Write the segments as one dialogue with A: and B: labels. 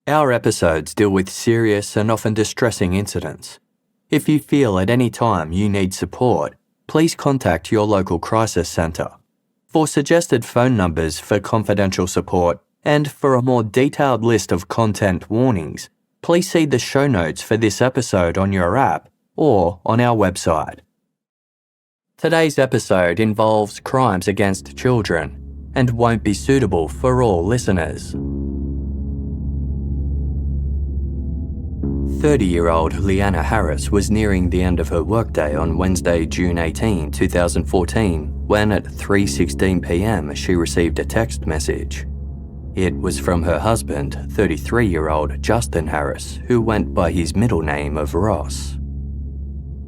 A: Our episodes deal with serious and often distressing incidents. If you feel at any time you need support, please contact your local crisis centre. For suggested phone numbers for confidential support and for a more detailed list of content warnings, please see the show notes for this episode on your app or on our website. Today's episode involves crimes against children and won't be suitable for all listeners. 30-year-old Leanna Harris was nearing the end of her workday on Wednesday, June 18, 2014, when at 3:16 p.m. she received a text message. It was from her husband, 33-year-old Justin Harris, who went by his middle name of Ross.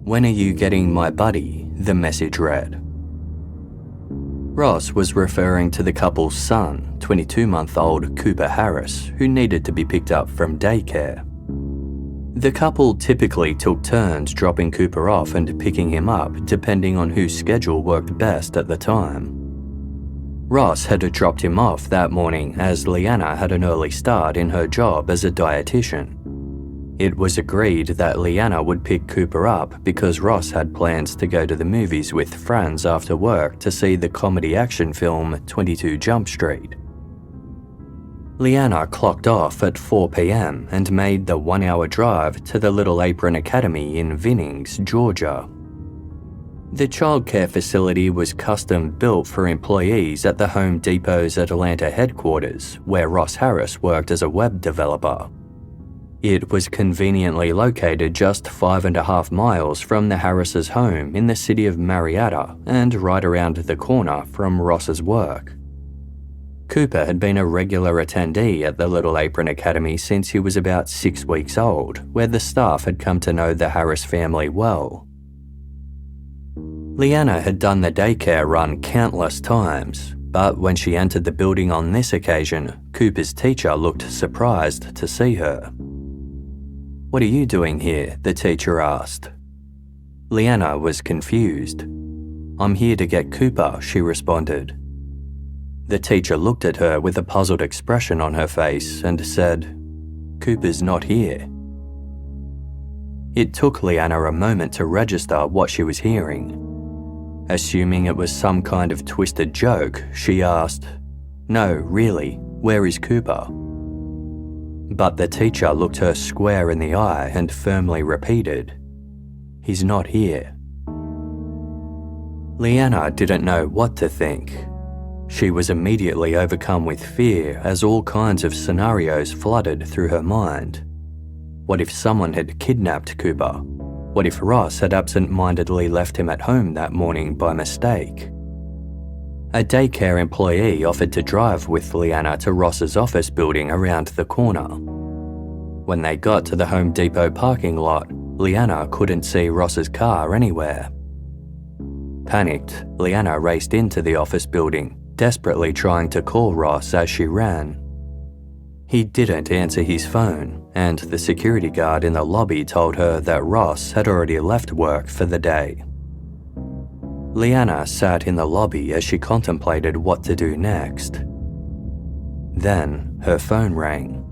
A: "When are you getting my buddy?" the message read. Ross was referring to the couple's son, 22-month-old Cooper Harris, who needed to be picked up from daycare. The couple typically took turns dropping Cooper off and picking him up, depending on whose schedule worked best at the time. Ross had dropped him off that morning as Lyanna had an early start in her job as a dietitian. It was agreed that Lyanna would pick Cooper up because Ross had plans to go to the movies with friends after work to see the comedy action film 22 Jump Street. Lyanna clocked off at 4 p.m. and made the 1-hour drive to the Little Apron Academy in Vinnings, Georgia. The childcare facility was custom built for employees at the Home Depot's Atlanta headquarters, where Ross Harris worked as a web developer. It was conveniently located just 5.5 miles from the Harris' home in the city of Marietta and right around the corner from Ross's work. Cooper had been a regular attendee at the Little Apron Academy since he was about 6 weeks old, where the staff had come to know the Harris family well. Lyanna had done the daycare run countless times, but when she entered the building on this occasion, Cooper's teacher looked surprised to see her. "What are you doing here?" the teacher asked. Lyanna was confused. "I'm here to get Cooper," she responded. The teacher looked at her with a puzzled expression on her face and said, "Cooper's not here." It took Lyanna a moment to register what she was hearing. Assuming it was some kind of twisted joke, she asked, "No, really, where is Cooper?" But the teacher looked her square in the eye and firmly repeated, "He's not here." Lyanna didn't know what to think. She was immediately overcome with fear as all kinds of scenarios flooded through her mind. What if someone had kidnapped Cooper? What if Ross had absent-mindedly left him at home that morning by mistake? A daycare employee offered to drive with Lyanna to Ross's office building around the corner. When they got to the Home Depot parking lot, Lyanna couldn't see Ross's car anywhere. Panicked, Lyanna raced into the office building, desperately trying to call Ross as she ran. He didn't answer his phone, and the security guard in the lobby told her that Ross had already left work for the day. Lyanna sat in the lobby as she contemplated what to do next. Then her phone rang.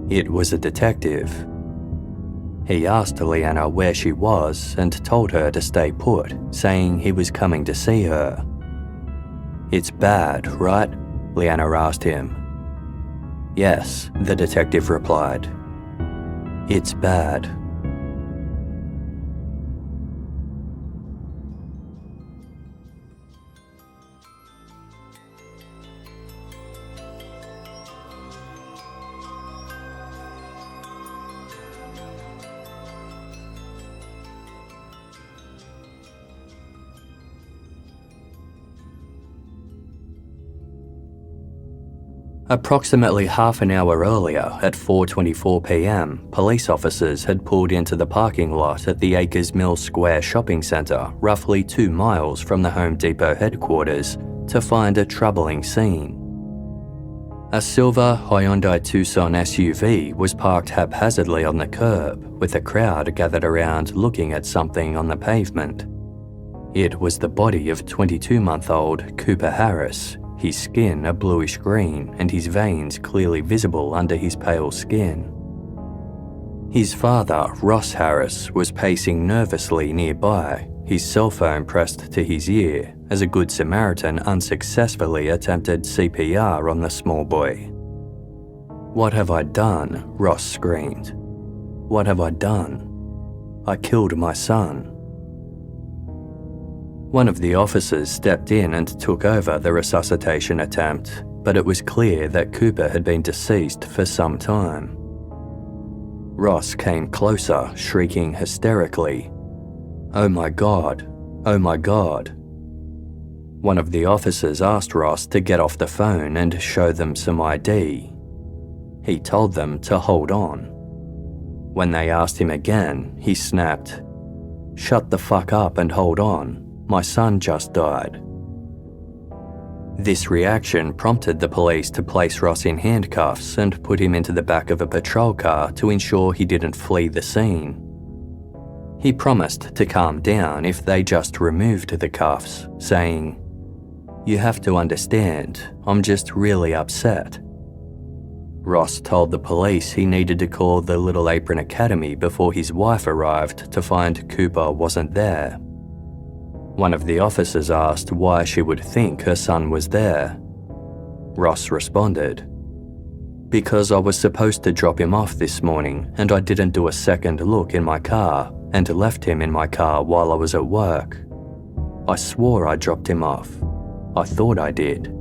A: It was a detective. He asked Lyanna where she was and told her to stay put, saying he was coming to see her. "It's bad, right?" Lyanna asked him. "Yes," the detective replied. "It's bad." Approximately half an hour earlier, at 4:24 p.m, police officers had pulled into the parking lot at the Acres Mill Square shopping centre, roughly 2 miles from the Home Depot headquarters, to find a troubling scene. A silver Hyundai Tucson SUV was parked haphazardly on the curb, with a crowd gathered around looking at something on the pavement. It was the body of 22-month-old Cooper Harris, his skin a bluish green and his veins clearly visible under his pale skin. His father, Ross Harris, was pacing nervously nearby, his cell phone pressed to his ear as a Good Samaritan unsuccessfully attempted CPR on the small boy. "What have I done?" Ross screamed. "What have I done? I killed my son." One of the officers stepped in and took over the resuscitation attempt, but it was clear that Cooper had been deceased for some time. Ross came closer, shrieking hysterically, "Oh my God! Oh my God!" One of the officers asked Ross to get off the phone and show them some ID. He told them to hold on. When they asked him again, he snapped, "Shut the fuck up and hold on. My son just died." This reaction prompted the police to place Ross in handcuffs and put him into the back of a patrol car to ensure he didn't flee the scene. He promised to calm down if they just removed the cuffs, saying, "You have to understand, I'm just really upset." Ross told the police he needed to call the Little Apron Academy before his wife arrived to find Cooper wasn't there. One of the officers asked why she would think her son was there. Ross responded, "Because I was supposed to drop him off this morning and I didn't do a second look in my car and left him in my car while I was at work. I swore I dropped him off. I thought I did."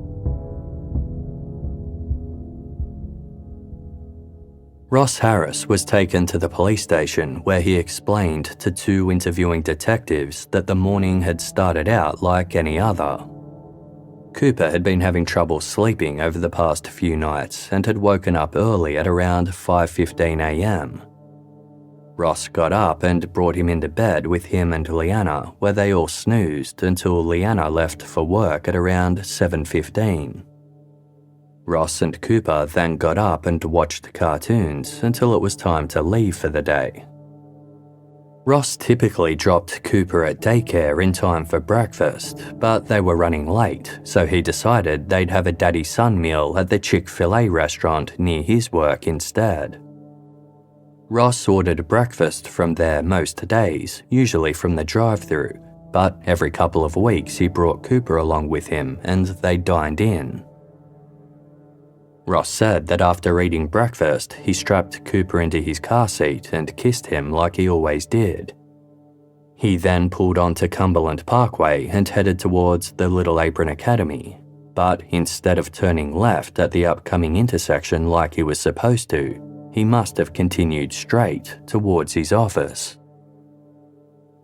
A: Ross Harris was taken to the police station where he explained to two interviewing detectives that the morning had started out like any other. Cooper had been having trouble sleeping over the past few nights and had woken up early at around 5:15 a.m. Ross got up and brought him into bed with him and Lyanna, where they all snoozed until Lyanna left for work at around 7:15. Ross and Cooper then got up and watched cartoons until it was time to leave for the day. Ross typically dropped Cooper at daycare in time for breakfast, but they were running late, so he decided they'd have a daddy-son meal at the Chick-fil-A restaurant near his work instead. Ross ordered breakfast from there most days, usually from the drive-thru, but every couple of weeks he brought Cooper along with him and they dined in. Ross said that after eating breakfast, he strapped Cooper into his car seat and kissed him like he always did. He then pulled onto Cumberland Parkway and headed towards the Little Apron Academy, but instead of turning left at the upcoming intersection like he was supposed to, he must have continued straight towards his office.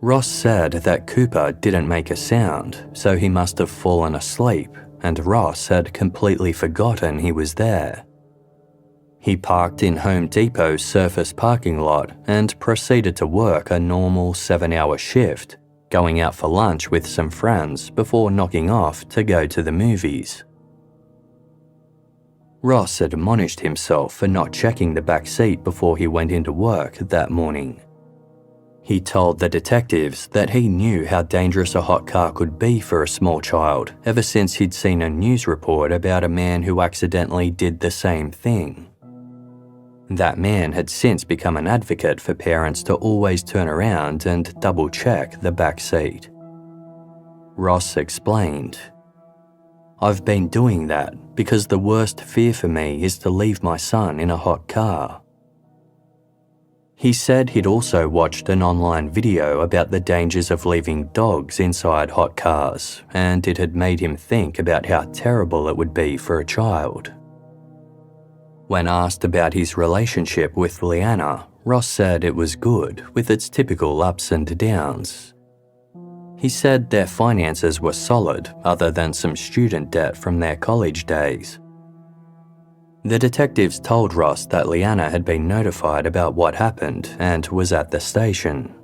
A: Ross said that Cooper didn't make a sound, so he must have fallen asleep, and Ross had completely forgotten he was there. He parked in Home Depot's surface parking lot and proceeded to work a normal 7-hour shift, going out for lunch with some friends before knocking off to go to the movies. Ross admonished himself for not checking the back seat before he went into work that morning. He told the detectives that he knew how dangerous a hot car could be for a small child ever since he'd seen a news report about a man who accidentally did the same thing. That man had since become an advocate for parents to always turn around and double-check the back seat. Ross explained, "I've been doing that because the worst fear for me is to leave my son in a hot car." He said he'd also watched an online video about the dangers of leaving dogs inside hot cars, and it had made him think about how terrible it would be for a child. When asked about his relationship with Lyanna, Ross said it was good, with its typical ups and downs. He said their finances were solid, other than some student debt from their college days. The detectives told Ross that Lyanna had been notified about what happened and was at the station.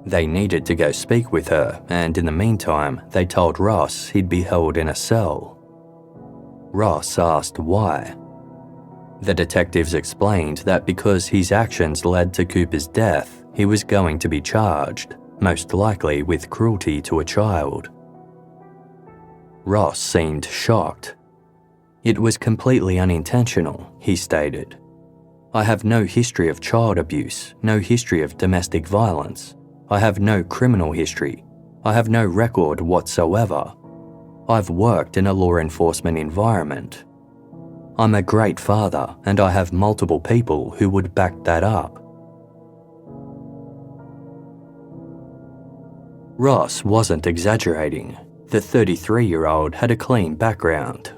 A: They needed to go speak with her, and in the meantime, they told Ross he'd be held in a cell. Ross asked why. The detectives explained that because his actions led to Cooper's death, he was going to be charged, most likely with cruelty to a child. Ross seemed shocked. "It was completely unintentional," he stated. "I have no history of child abuse, no history of domestic violence. I have no criminal history. I have no record whatsoever. I've worked in a law enforcement environment. I'm a great father, and I have multiple people who would back that up." Ross wasn't exaggerating. The 33-year-old had a clean background.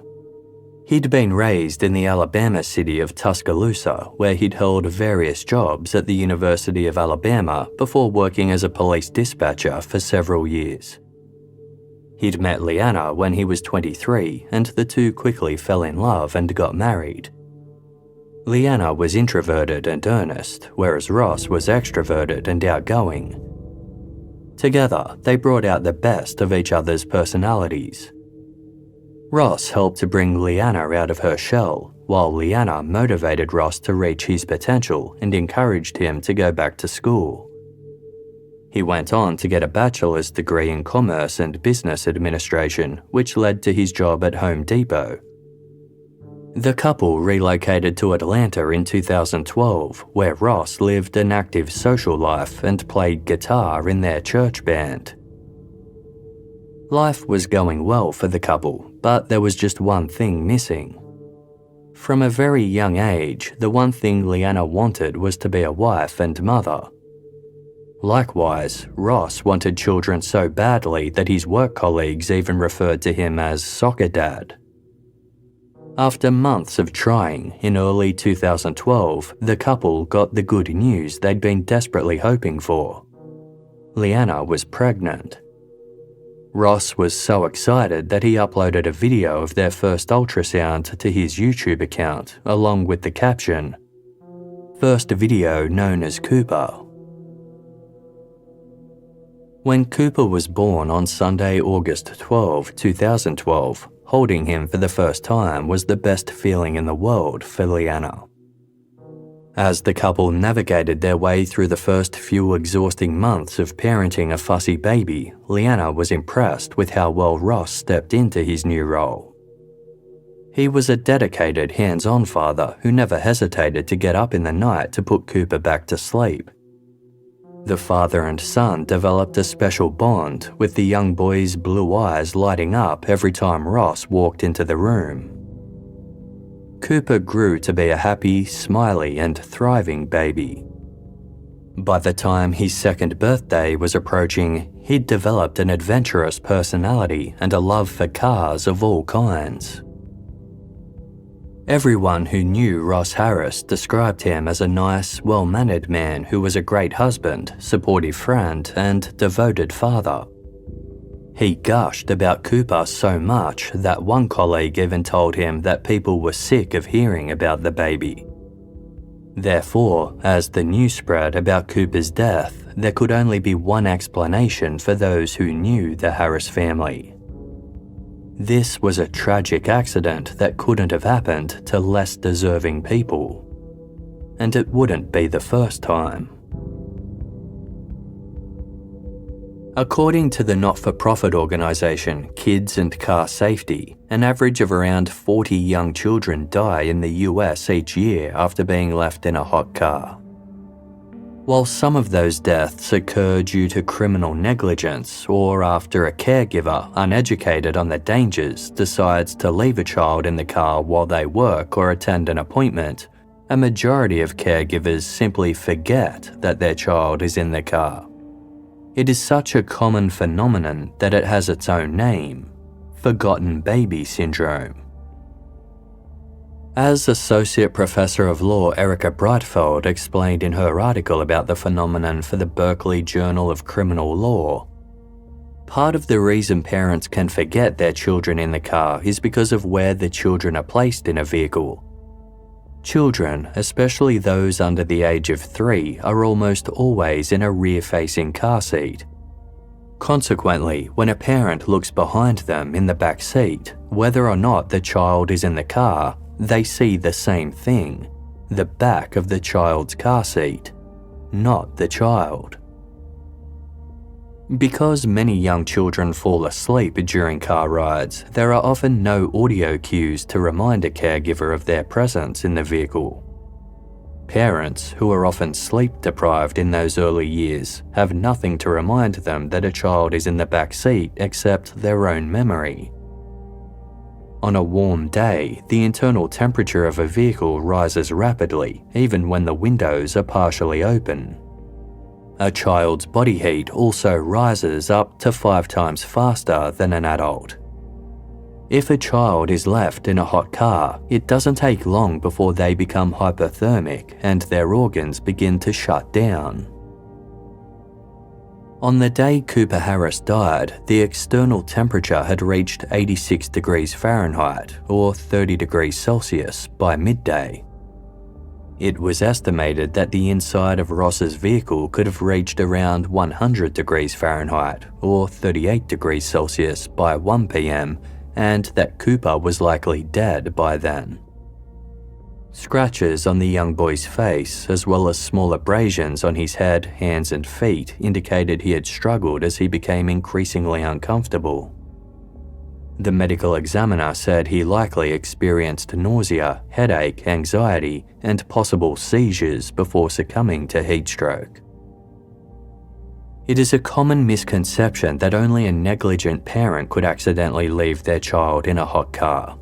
A: He'd been raised in the Alabama city of Tuscaloosa, where he'd held various jobs at the University of Alabama before working as a police dispatcher for several years. He'd met Lyanna when he was 23, and the two quickly fell in love and got married. Lyanna was introverted and earnest, whereas Ross was extroverted and outgoing. Together, they brought out the best of each other's personalities. Ross helped to bring Lyanna out of her shell, while Lyanna motivated Ross to reach his potential and encouraged him to go back to school. He went on to get a bachelor's degree in commerce and business administration, which led to his job at Home Depot. The couple relocated to Atlanta in 2012, where Ross lived an active social life and played guitar in their church band. Life was going well for the couple, but there was just one thing missing. From a very young age, the one thing Lyanna wanted was to be a wife and mother. Likewise, Ross wanted children so badly that his work colleagues even referred to him as soccer dad. After months of trying, in early 2012, the couple got the good news they'd been desperately hoping for. Lyanna was pregnant. Ross was so excited that he uploaded a video of their first ultrasound to his YouTube account, along with the caption, "First video known as Cooper." When Cooper was born on Sunday, August 12, 2012, holding him for the first time was the best feeling in the world for Lyanna. As the couple navigated their way through the first few exhausting months of parenting a fussy baby, Lyanna was impressed with how well Ross stepped into his new role. He was a dedicated, hands-on father who never hesitated to get up in the night to put Cooper back to sleep. The father and son developed a special bond, with the young boy's blue eyes lighting up every time Ross walked into the room. Cooper grew to be a happy, smiley, and thriving baby. By the time his second birthday was approaching, he'd developed an adventurous personality and a love for cars of all kinds. Everyone who knew Ross Harris described him as a nice, well-mannered man who was a great husband, supportive friend, and devoted father. He gushed about Cooper so much that one colleague even told him that people were sick of hearing about the baby. Therefore, as the news spread about Cooper's death, there could only be one explanation for those who knew the Harris family. This was a tragic accident that couldn't have happened to less deserving people. And it wouldn't be the first time. According to the not-for-profit organisation Kids and Car Safety, an average of around 40 young children die in the US each year after being left in a hot car. While some of those deaths occur due to criminal negligence or after a caregiver uneducated on the dangers decides to leave a child in the car while they work or attend an appointment, a majority of caregivers simply forget that their child is in the car. It is such a common phenomenon that it has its own name: forgotten baby syndrome. As Associate Professor of Law Erica Breitfeld explained in her article about the phenomenon for the Berkeley Journal of Criminal Law, part of the reason parents can forget their children in the car is because of where the children are placed in a vehicle. Children, especially those under the age of 3, are almost always in a rear-facing car seat. Consequently, when a parent looks behind them in the back seat, whether or not the child is in the car, they see the same thing: the back of the child's car seat, not the child. Because many young children fall asleep during car rides, there are often no audio cues to remind a caregiver of their presence in the vehicle. Parents, who are often sleep-deprived in those early years, have nothing to remind them that a child is in the back seat except their own memory. On a warm day, the internal temperature of a vehicle rises rapidly, even when the windows are partially open. A child's body heat also rises up to 5 times faster than an adult. If a child is left in a hot car, it doesn't take long before they become hypothermic and their organs begin to shut down. On the day Cooper Harris died, the external temperature had reached 86 degrees Fahrenheit or 30 degrees Celsius by midday. It was estimated that the inside of Ross's vehicle could have reached around 100 degrees Fahrenheit or 38 degrees Celsius by 1 p.m. and that Cooper was likely dead by then. Scratches on the young boy's face, as well as small abrasions on his head, hands and feet, indicated he had struggled as he became increasingly uncomfortable. The medical examiner said he likely experienced nausea, headache, anxiety, and possible seizures before succumbing to heat stroke. It is a common misconception that only a negligent parent could accidentally leave their child in a hot car.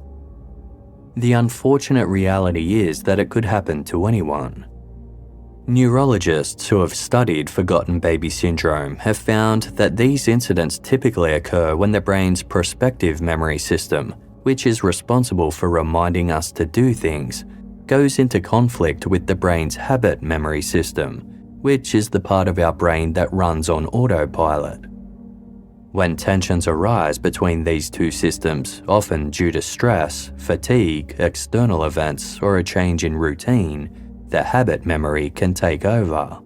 A: The unfortunate reality is that it could happen to anyone. Neurologists who have studied forgotten baby syndrome have found that these incidents typically occur when the brain's prospective memory system, which is responsible for reminding us to do things, goes into conflict with the brain's habit memory system, which is the part of our brain that runs on autopilot. When tensions arise between these two systems, often due to stress, fatigue, external events, or a change in routine, the habit memory can take over.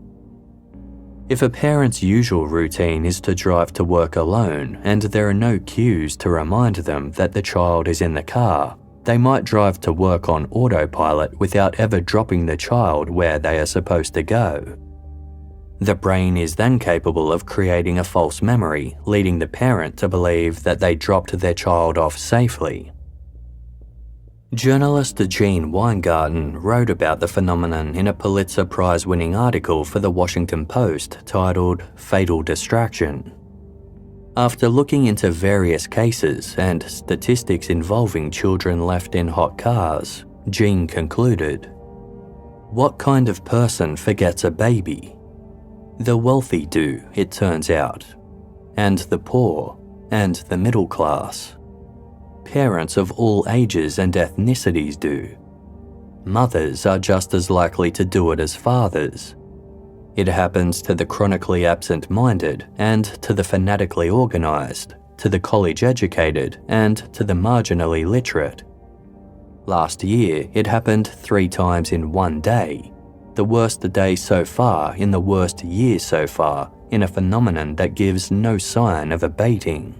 A: If a parent's usual routine is to drive to work alone and there are no cues to remind them that the child is in the car, they might drive to work on autopilot without ever dropping the child where they are supposed to go. The brain is then capable of creating a false memory, leading the parent to believe that they dropped their child off safely. Journalist Gene Weingarten wrote about the phenomenon in a Pulitzer Prize-winning article for The Washington Post titled "Fatal Distraction." After looking into various cases and statistics involving children left in hot cars, Gene concluded, "What kind of person forgets a baby? The wealthy do, it turns out, and the poor, and the middle class. Parents of all ages and ethnicities do. Mothers are just as likely to do it as fathers. It happens to the chronically absent-minded and to the fanatically organised, to the college-educated and to the marginally literate. Last year, it happened 3 times in one day, the worst day so far in the worst year so far, in a phenomenon that gives no sign of abating."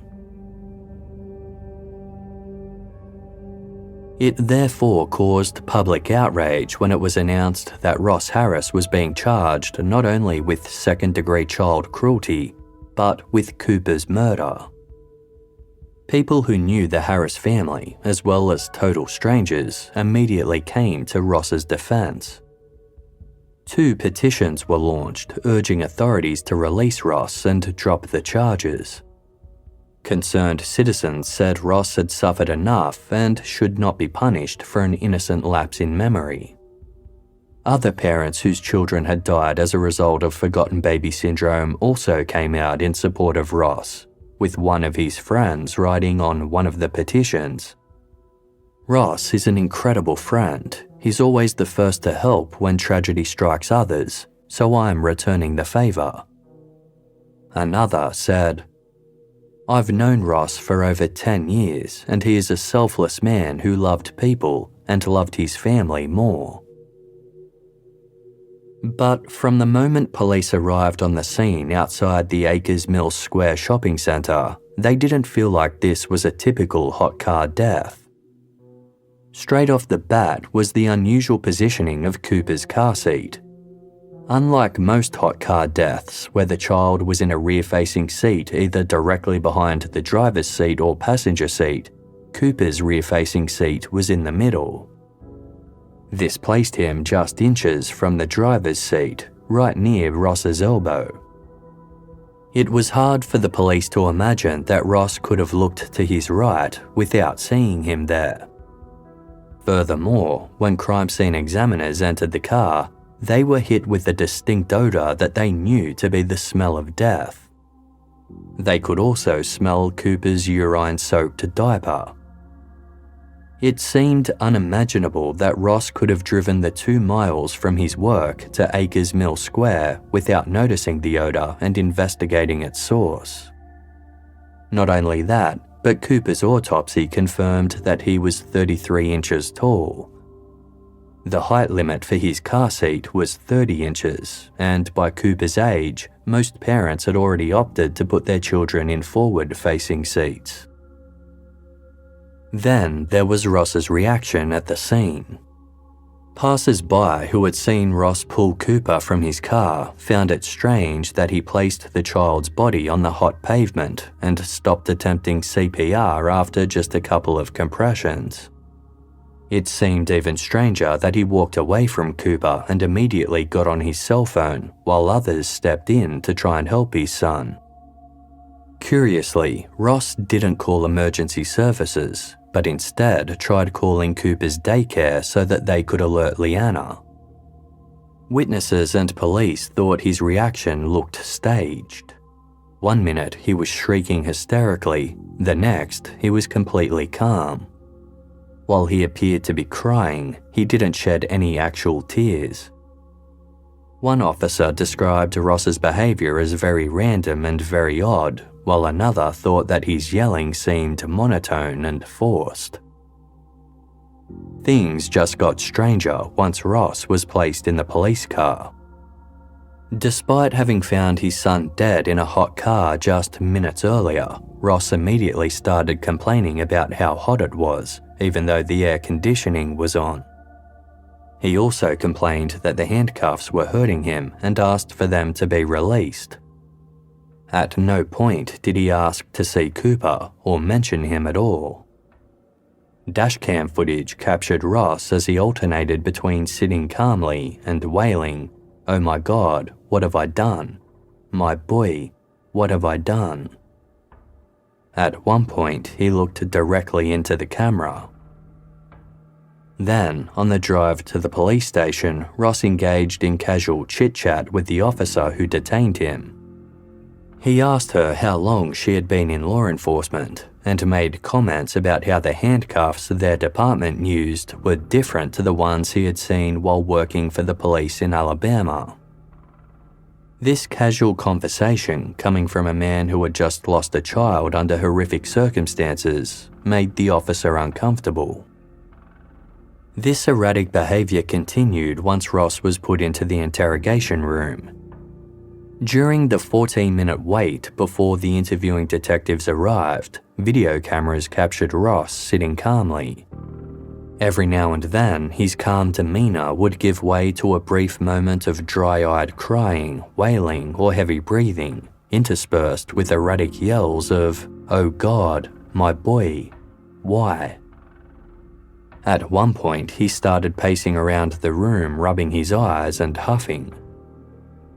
A: It therefore caused public outrage when it was announced that Ross Harris was being charged not only with second-degree child cruelty, but with Cooper's murder. People who knew the Harris family, as well as total strangers, immediately came to Ross's defense. 2 petitions were launched urging authorities to release Ross and drop the charges. Concerned citizens said Ross had suffered enough and should not be punished for an innocent lapse in memory. Other parents whose children had died as a result of forgotten baby syndrome also came out in support of Ross, with one of his friends writing on one of the petitions, "Ross is an incredible friend. He's always the first to help when tragedy strikes others, so I'm returning the favour." Another said, "I've known Ross for over 10 years and he is a selfless man who loved people and loved his family more." But from the moment police arrived on the scene outside the Acres Mills Square shopping centre, they didn't feel like this was a typical hot car death. Straight off the bat was the unusual positioning of Cooper's car seat. Unlike most hot car deaths, where the child was in a rear-facing seat either directly behind the driver's seat or passenger seat, Cooper's rear-facing seat was in the middle. This placed him just inches from the driver's seat, right near Ross's elbow. It was hard for the police to imagine that Ross could have looked to his right without seeing him there. Furthermore, when crime scene examiners entered the car, they were hit with a distinct odour that they knew to be the smell of death. They could also smell Cooper's urine-soaked diaper. It seemed unimaginable that Ross could have driven the 2 miles from his work to Acres Mill Square without noticing the odour and investigating its source. Not only that, but Cooper's autopsy confirmed that he was 33 inches tall. The height limit for his car seat was 30 inches, and by Cooper's age, most parents had already opted to put their children in forward-facing seats. Then there was Ross's reaction at the scene. Passers-by who had seen Ross pull Cooper from his car found it strange that he placed the child's body on the hot pavement and stopped attempting CPR after just a couple of compressions. It seemed even stranger that he walked away from Cooper and immediately got on his cell phone while others stepped in to try and help his son. Curiously, Ross didn't call emergency services, but instead tried calling Cooper's daycare so that they could alert Lyanna. Witnesses and police thought his reaction looked staged. One minute he was shrieking hysterically, the next he was completely calm. While he appeared to be crying, he didn't shed any actual tears. One officer described Ross's behaviour as very random and very odd, while another thought that his yelling seemed monotone and forced. Things just got stranger once Ross was placed in the police car. Despite having found his son dead in a hot car just minutes earlier, Ross immediately started complaining about how hot it was, even though the air conditioning was on. He also complained that the handcuffs were hurting him and asked for them to be released. At no point did he ask to see Cooper or mention him at all. Dashcam footage captured Ross as he alternated between sitting calmly and wailing, "Oh my God, what have I done? My boy, what have I done?" At one point, he looked directly into the camera. Then, on the drive to the police station, Ross engaged in casual chit-chat with the officer who detained him. He asked her how long she had been in law enforcement and made comments about how the handcuffs their department used were different to the ones he had seen while working for the police in Alabama. This casual conversation, coming from a man who had just lost a child under horrific circumstances, made the officer uncomfortable. This erratic behaviour continued once Ross was put into the interrogation room. During the 14-minute wait before the interviewing detectives arrived, video cameras captured Ross sitting calmly. Every now and then, his calm demeanour would give way to a brief moment of dry-eyed crying, wailing, or heavy breathing, interspersed with erratic yells of, "Oh God, my boy, why?" At one point, he started pacing around the room, rubbing his eyes and huffing.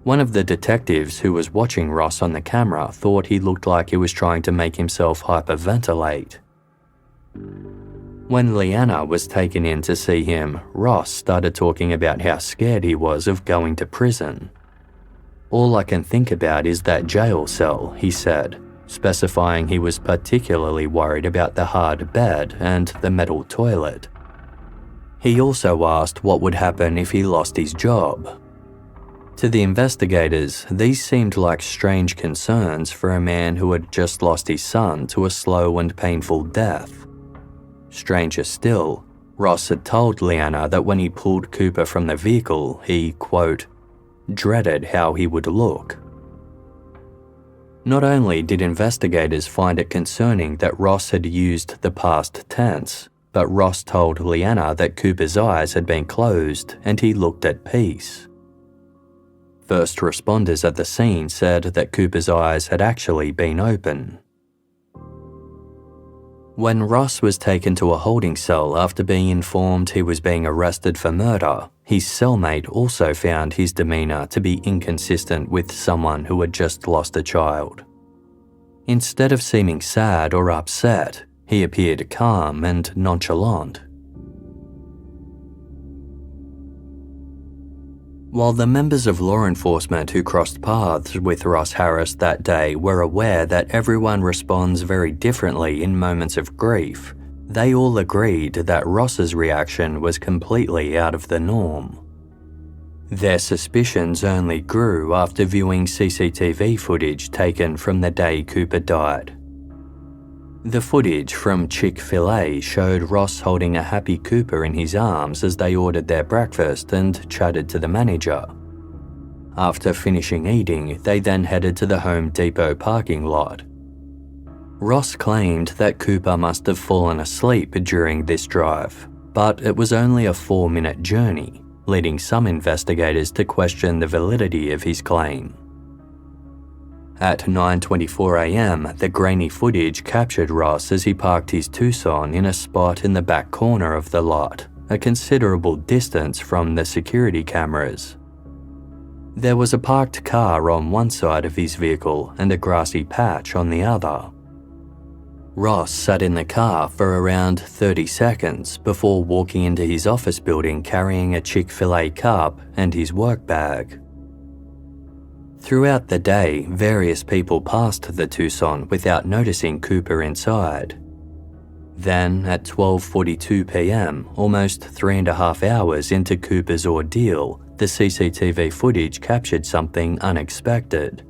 A: One of the detectives who was watching Ross on the camera thought he looked like he was trying to make himself hyperventilate. When Lyanna was taken in to see him, Ross started talking about how scared he was of going to prison. "All I can think about is that jail cell," he said, specifying he was particularly worried about the hard bed and the metal toilet. He also asked what would happen if he lost his job. To the investigators, these seemed like strange concerns for a man who had just lost his son to a slow and painful death. Stranger still, Ross had told Lyanna that when he pulled Cooper from the vehicle, he, quote, dreaded how he would look. Not only did investigators find it concerning that Ross had used the past tense, but Ross told Lyanna that Cooper's eyes had been closed and he looked at peace. First responders at the scene said that Cooper's eyes had actually been open. When Ross was taken to a holding cell after being informed he was being arrested for murder, his cellmate also found his demeanour to be inconsistent with someone who had just lost a child. Instead of seeming sad or upset, he appeared calm and nonchalant. While the members of law enforcement who crossed paths with Ross Harris that day were aware that everyone responds very differently in moments of grief, they all agreed that Ross's reaction was completely out of the norm. Their suspicions only grew after viewing CCTV footage taken from the day Cooper died. The footage from Chick-fil-A showed Ross holding a happy Cooper in his arms as they ordered their breakfast and chatted to the manager. After finishing eating, they then headed to the Home Depot parking lot. Ross claimed that Cooper must have fallen asleep during this drive, but it was only a 4-minute journey, leading some investigators to question the validity of his claim. At 9:24 a.m, the grainy footage captured Ross as he parked his Tucson in a spot in the back corner of the lot, a considerable distance from the security cameras. There was a parked car on one side of his vehicle and a grassy patch on the other. Ross sat in the car for around 30 seconds before walking into his office building carrying a Chick-fil-A cup and his work bag. Throughout the day, various people passed the Tucson without noticing Cooper inside. Then, at 12:42 p.m, almost 3.5 hours into Cooper's ordeal, the CCTV footage captured something unexpected.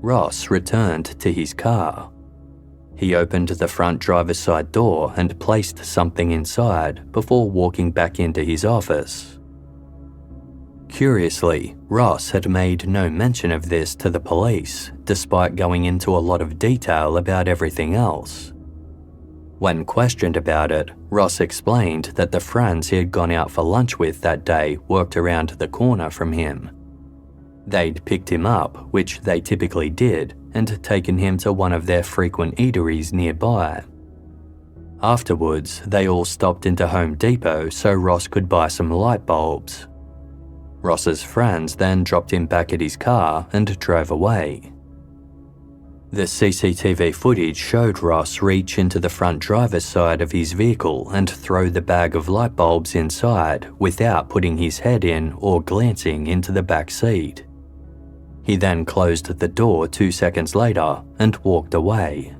A: Ross returned to his car. He opened the front driver's side door and placed something inside before walking back into his office. Curiously, Ross had made no mention of this to the police, despite going into a lot of detail about everything else. When questioned about it, Ross explained that the friends he had gone out for lunch with that day worked around the corner from him. They'd picked him up, which they typically did, and taken him to one of their frequent eateries nearby. Afterwards, they all stopped into Home Depot so Ross could buy some light bulbs. Ross's friends then dropped him back at his car and drove away. The CCTV footage showed Ross reach into the front driver's side of his vehicle and throw the bag of light bulbs inside without putting his head in or glancing into the back seat. He then closed the door 2 seconds later and walked away.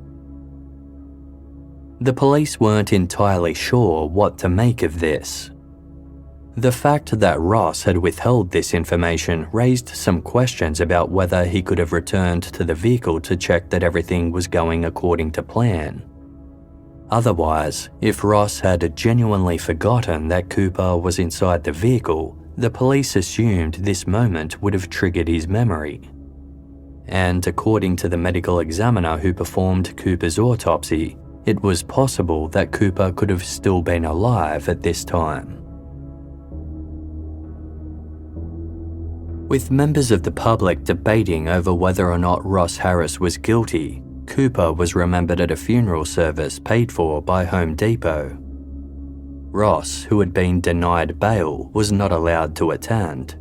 A: The police weren't entirely sure what to make of this. The fact that Ross had withheld this information raised some questions about whether he could have returned to the vehicle to check that everything was going according to plan. Otherwise, if Ross had genuinely forgotten that Cooper was inside the vehicle, the police assumed this moment would have triggered his memory. And according to the medical examiner who performed Cooper's autopsy, it was possible that Cooper could have still been alive at this time. With members of the public debating over whether or not Ross Harris was guilty, Cooper was remembered at a funeral service paid for by Home Depot. Ross, who had been denied bail, was not allowed to attend.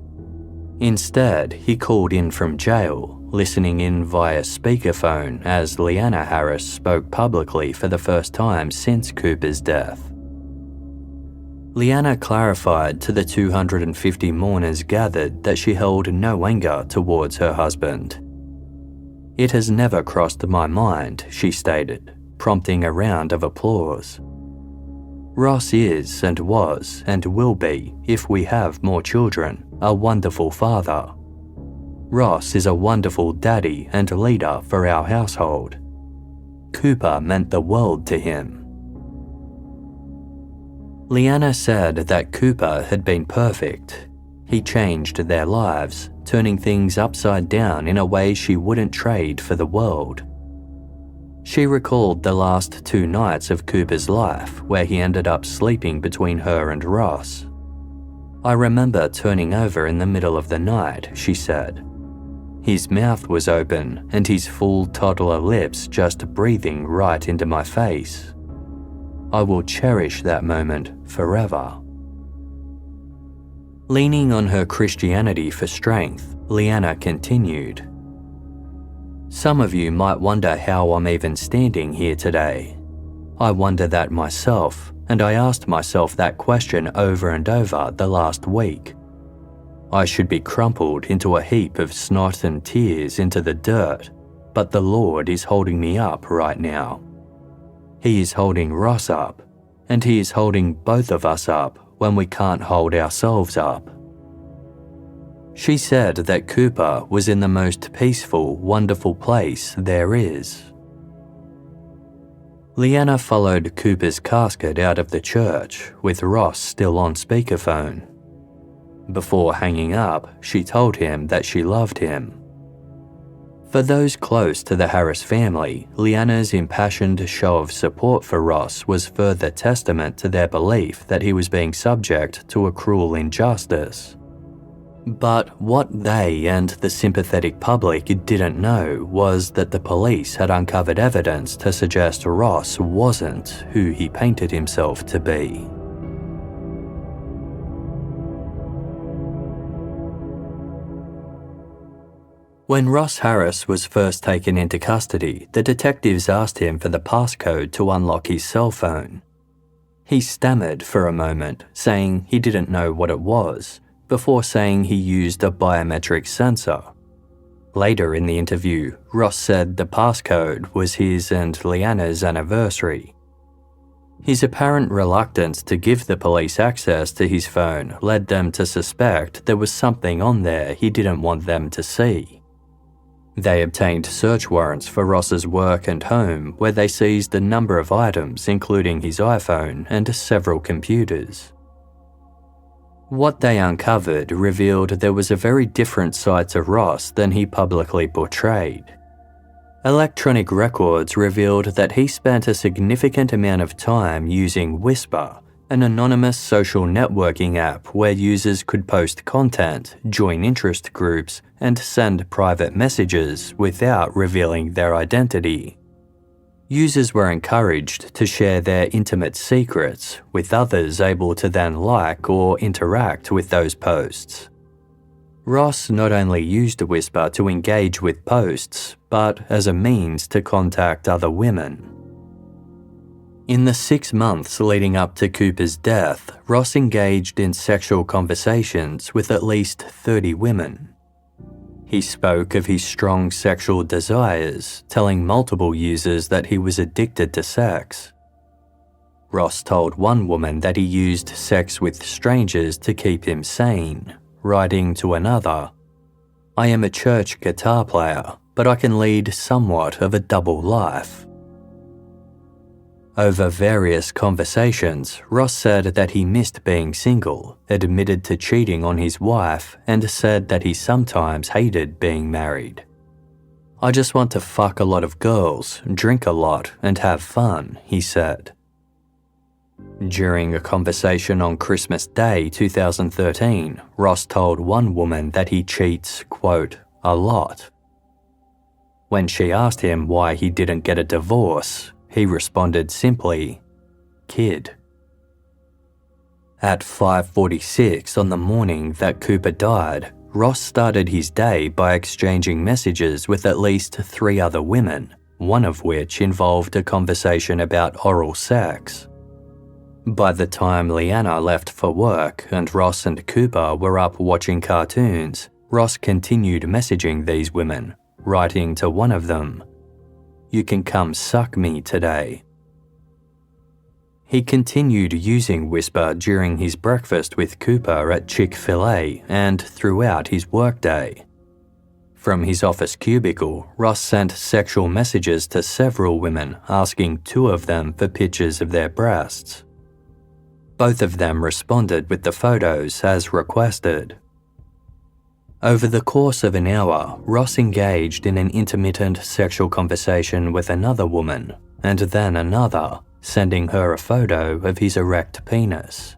A: Instead, he called in from jail, listening in via speakerphone as Leanna Harris spoke publicly for the first time since Cooper's death. Lyanna clarified to the 250 mourners gathered that she held no anger towards her husband. "It has never crossed my mind," she stated, prompting a round of applause. "Ross is and was and will be, if we have more children, a wonderful father. Ross is a wonderful daddy and leader for our household. Cooper meant the world to him." Lyanna said that Cooper had been perfect. He changed their lives, turning things upside down in a way she wouldn't trade for the world. She recalled the last 2 nights of Cooper's life where he ended up sleeping between her and Ross. I remember turning over in the middle of the night, she said. His mouth was open and his full toddler lips just breathing right into my face. I will cherish that moment forever. Leaning on her Christianity for strength, Lyanna continued. Some of you might wonder how I'm even standing here today. I wonder that myself, and I asked myself that question over and over the last week. I should be crumpled into a heap of snot and tears into the dirt, but the Lord is holding me up right now. He is holding Ross up, and He is holding both of us up when we can't hold ourselves up. She said that Cooper was in the most peaceful, wonderful place there is. Lyanna followed Cooper's casket out of the church, with Ross still on speakerphone. Before hanging up, she told him that she loved him. For those close to the Harris family, Lyanna's impassioned show of support for Ross was further testament to their belief that he was being subject to a cruel injustice. But what they and the sympathetic public didn't know was that the police had uncovered evidence to suggest Ross wasn't who he painted himself to be. When Ross Harris was first taken into custody, the detectives asked him for the passcode to unlock his cell phone. He stammered for a moment, saying he didn't know what it was, before saying he used a biometric sensor. Later in the interview, Ross said the passcode was his and Lyanna's anniversary. His apparent reluctance to give the police access to his phone led them to suspect there was something on there he didn't want them to see. They obtained search warrants for Ross's work and home, where they seized a number of items including his iPhone and several computers. What they uncovered revealed there was a very different side to Ross than he publicly portrayed. Electronic records revealed that he spent a significant amount of time using Whisper, an anonymous social networking app where users could post content, join interest groups, and send private messages without revealing their identity. Users were encouraged to share their intimate secrets, with others able to then like or interact with those posts. Ross not only used Whisper to engage with posts, but as a means to contact other women. In the 6 months leading up to Cooper's death, Ross engaged in sexual conversations with at least 30 women. He spoke of his strong sexual desires, telling multiple users that he was addicted to sex. Ross told one woman that he used sex with strangers to keep him sane, writing to another, "I am a church guitar player, but I can lead somewhat of a double life." Over various conversations, Ross said that he missed being single, admitted to cheating on his wife, and said that he sometimes hated being married. "I just want to fuck a lot of girls, drink a lot, and have fun," he said. During a conversation on Christmas Day 2013, Ross told one woman that he cheats, quote, "a lot." When she asked him why he didn't get a divorce, he responded simply, "Kid." At 5:46 on the morning that Cooper died, Ross started his day by exchanging messages with at least 3 other women, one of which involved a conversation about oral sex. By the time Lyanna left for work and Ross and Cooper were up watching cartoons, Ross continued messaging these women, writing to one of them, "You can come suck me today." He continued using Whisper during his breakfast with Cooper at Chick-fil-A and throughout his workday. From his office cubicle, Ross sent sexual messages to several women, asking 2 of them for pictures of their breasts. Both of them responded with the photos as requested. Over the course of an hour, Ross engaged in an intermittent sexual conversation with another woman, and then another, sending her a photo of his erect penis.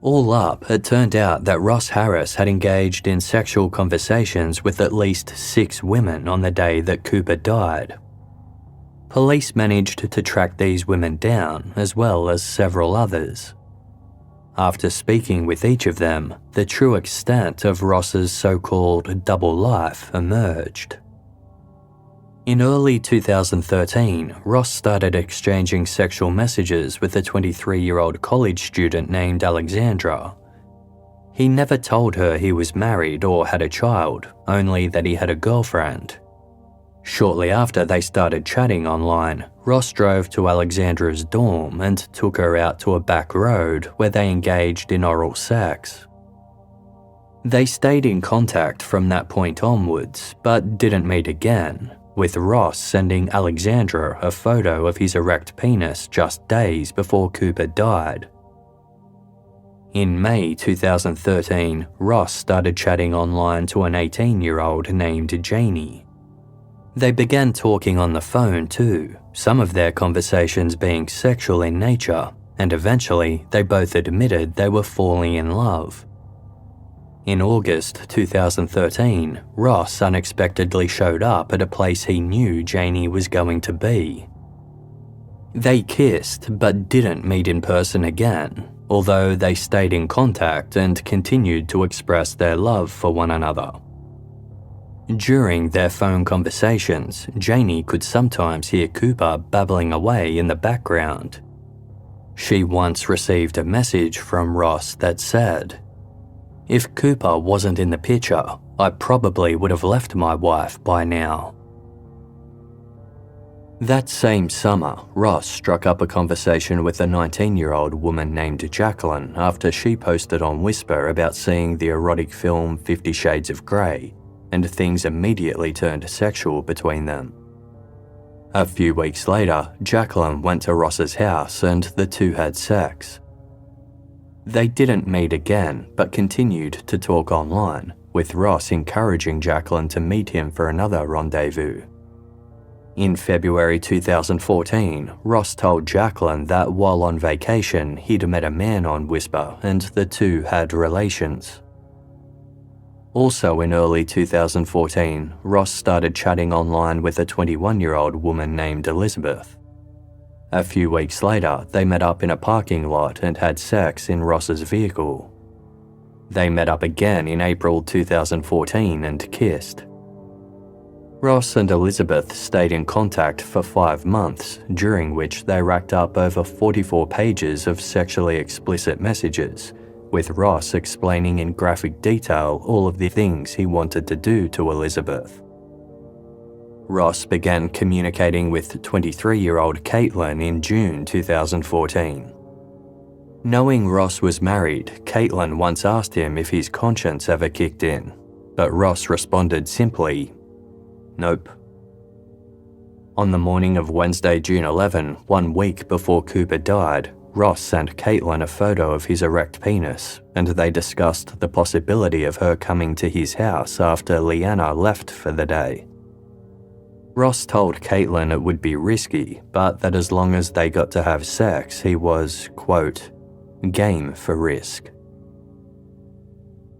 A: All up, it turned out that Ross Harris had engaged in sexual conversations with at least 6 women on the day that Cooper died. Police managed to track these women down, as well as several others. After speaking with each of them, the true extent of Ross's so-called double life emerged. In early 2013, Ross started exchanging sexual messages with a 23-year-old college student named Alexandra. He never told her he was married or had a child, only that he had a girlfriend. Shortly after they started chatting online, Ross drove to Alexandra's dorm and took her out to a back road where they engaged in oral sex. They stayed in contact from that point onwards, but didn't meet again, with Ross sending Alexandra a photo of his erect penis just days before Cooper died. In May 2013, Ross started chatting online to an 18-year-old named Janie. They began talking on the phone too, some of their conversations being sexual in nature, and eventually they both admitted they were falling in love. In August 2013, Ross unexpectedly showed up at a place he knew Janie was going to be. They kissed but didn't meet in person again, although they stayed in contact and continued to express their love for one another. During their phone conversations, Janie could sometimes hear Cooper babbling away in the background. She once received a message from Ross that said, "If Cooper wasn't in the picture, I probably would have left my wife by now." That same summer, Ross struck up a conversation with a 19-year-old woman named Jacqueline after she posted on Whisper about seeing the erotic film 50 Shades of Grey, and things immediately turned sexual between them. A few weeks later, Jacqueline went to Ross's house and the two had sex. They didn't meet again, but continued to talk online, with Ross encouraging Jacqueline to meet him for another rendezvous. In February 2014, Ross told Jacqueline that while on vacation, he'd met a man on Whisper and the two had relations. Also in early 2014, Ross started chatting online with a 21-year-old woman named Elizabeth. A few weeks later, they met up in a parking lot and had sex in Ross's vehicle. They met up again in April 2014 and kissed. Ross and Elizabeth stayed in contact for 5 months, during which they racked up over 44 pages of sexually explicit messages, with Ross explaining in graphic detail all of the things he wanted to do to Elizabeth. Ross began communicating with 23-year-old Caitlin in June 2014. Knowing Ross was married, Caitlin once asked him if his conscience ever kicked in, but Ross responded simply, "Nope." On the morning of Wednesday, June 11, 1 week before Cooper died, Ross sent Caitlin a photo of his erect penis, and they discussed the possibility of her coming to his house after Lyanna left for the day. Ross told Caitlin it would be risky, but that as long as they got to have sex, he was, quote, game for risk.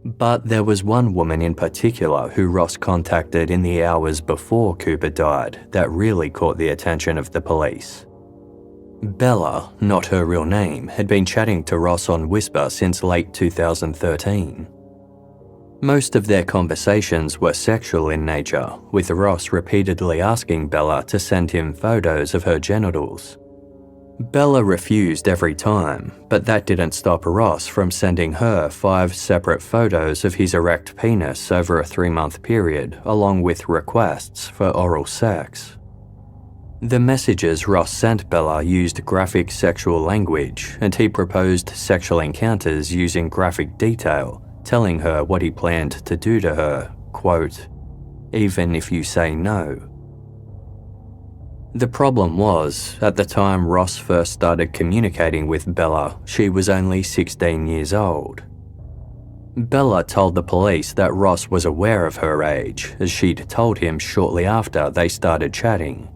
A: But there was one woman in particular who Ross contacted in the hours before Cooper died that really caught the attention of the police. Bella, not her real name, had been chatting to Ross on Whisper since late 2013. Most of their conversations were sexual in nature, with Ross repeatedly asking Bella to send him photos of her genitals. Bella refused every time, but that didn't stop Ross from sending her 5 separate photos of his erect penis over a 3-month period, along with requests for oral sex. The messages Ross sent Bella used graphic sexual language, and he proposed sexual encounters using graphic detail, telling her what he planned to do to her, quote, even if you say no. The problem was, at the time Ross first started communicating with Bella, she was only 16 years old. Bella told the police that Ross was aware of her age, as she'd told him shortly after they started chatting.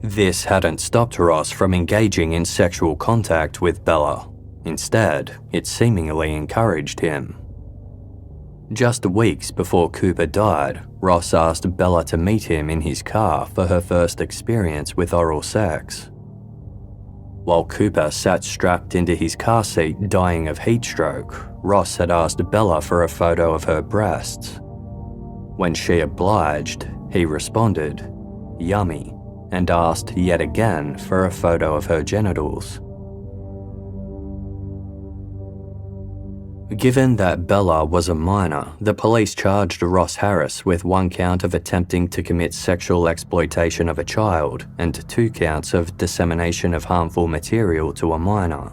A: This hadn't stopped Ross from engaging in sexual contact with Bella. Instead, it seemingly encouraged him. Just weeks before Cooper died, Ross asked Bella to meet him in his car for her first experience with oral sex. While Cooper sat strapped into his car seat dying of heat stroke, Ross had asked Bella for a photo of her breasts. When she obliged, he responded, "Yummy," and asked yet again for a photo of her genitals. Given that Bella was a minor, the police charged Ross Harris with 1 count of attempting to commit sexual exploitation of a child and 2 counts of dissemination of harmful material to a minor.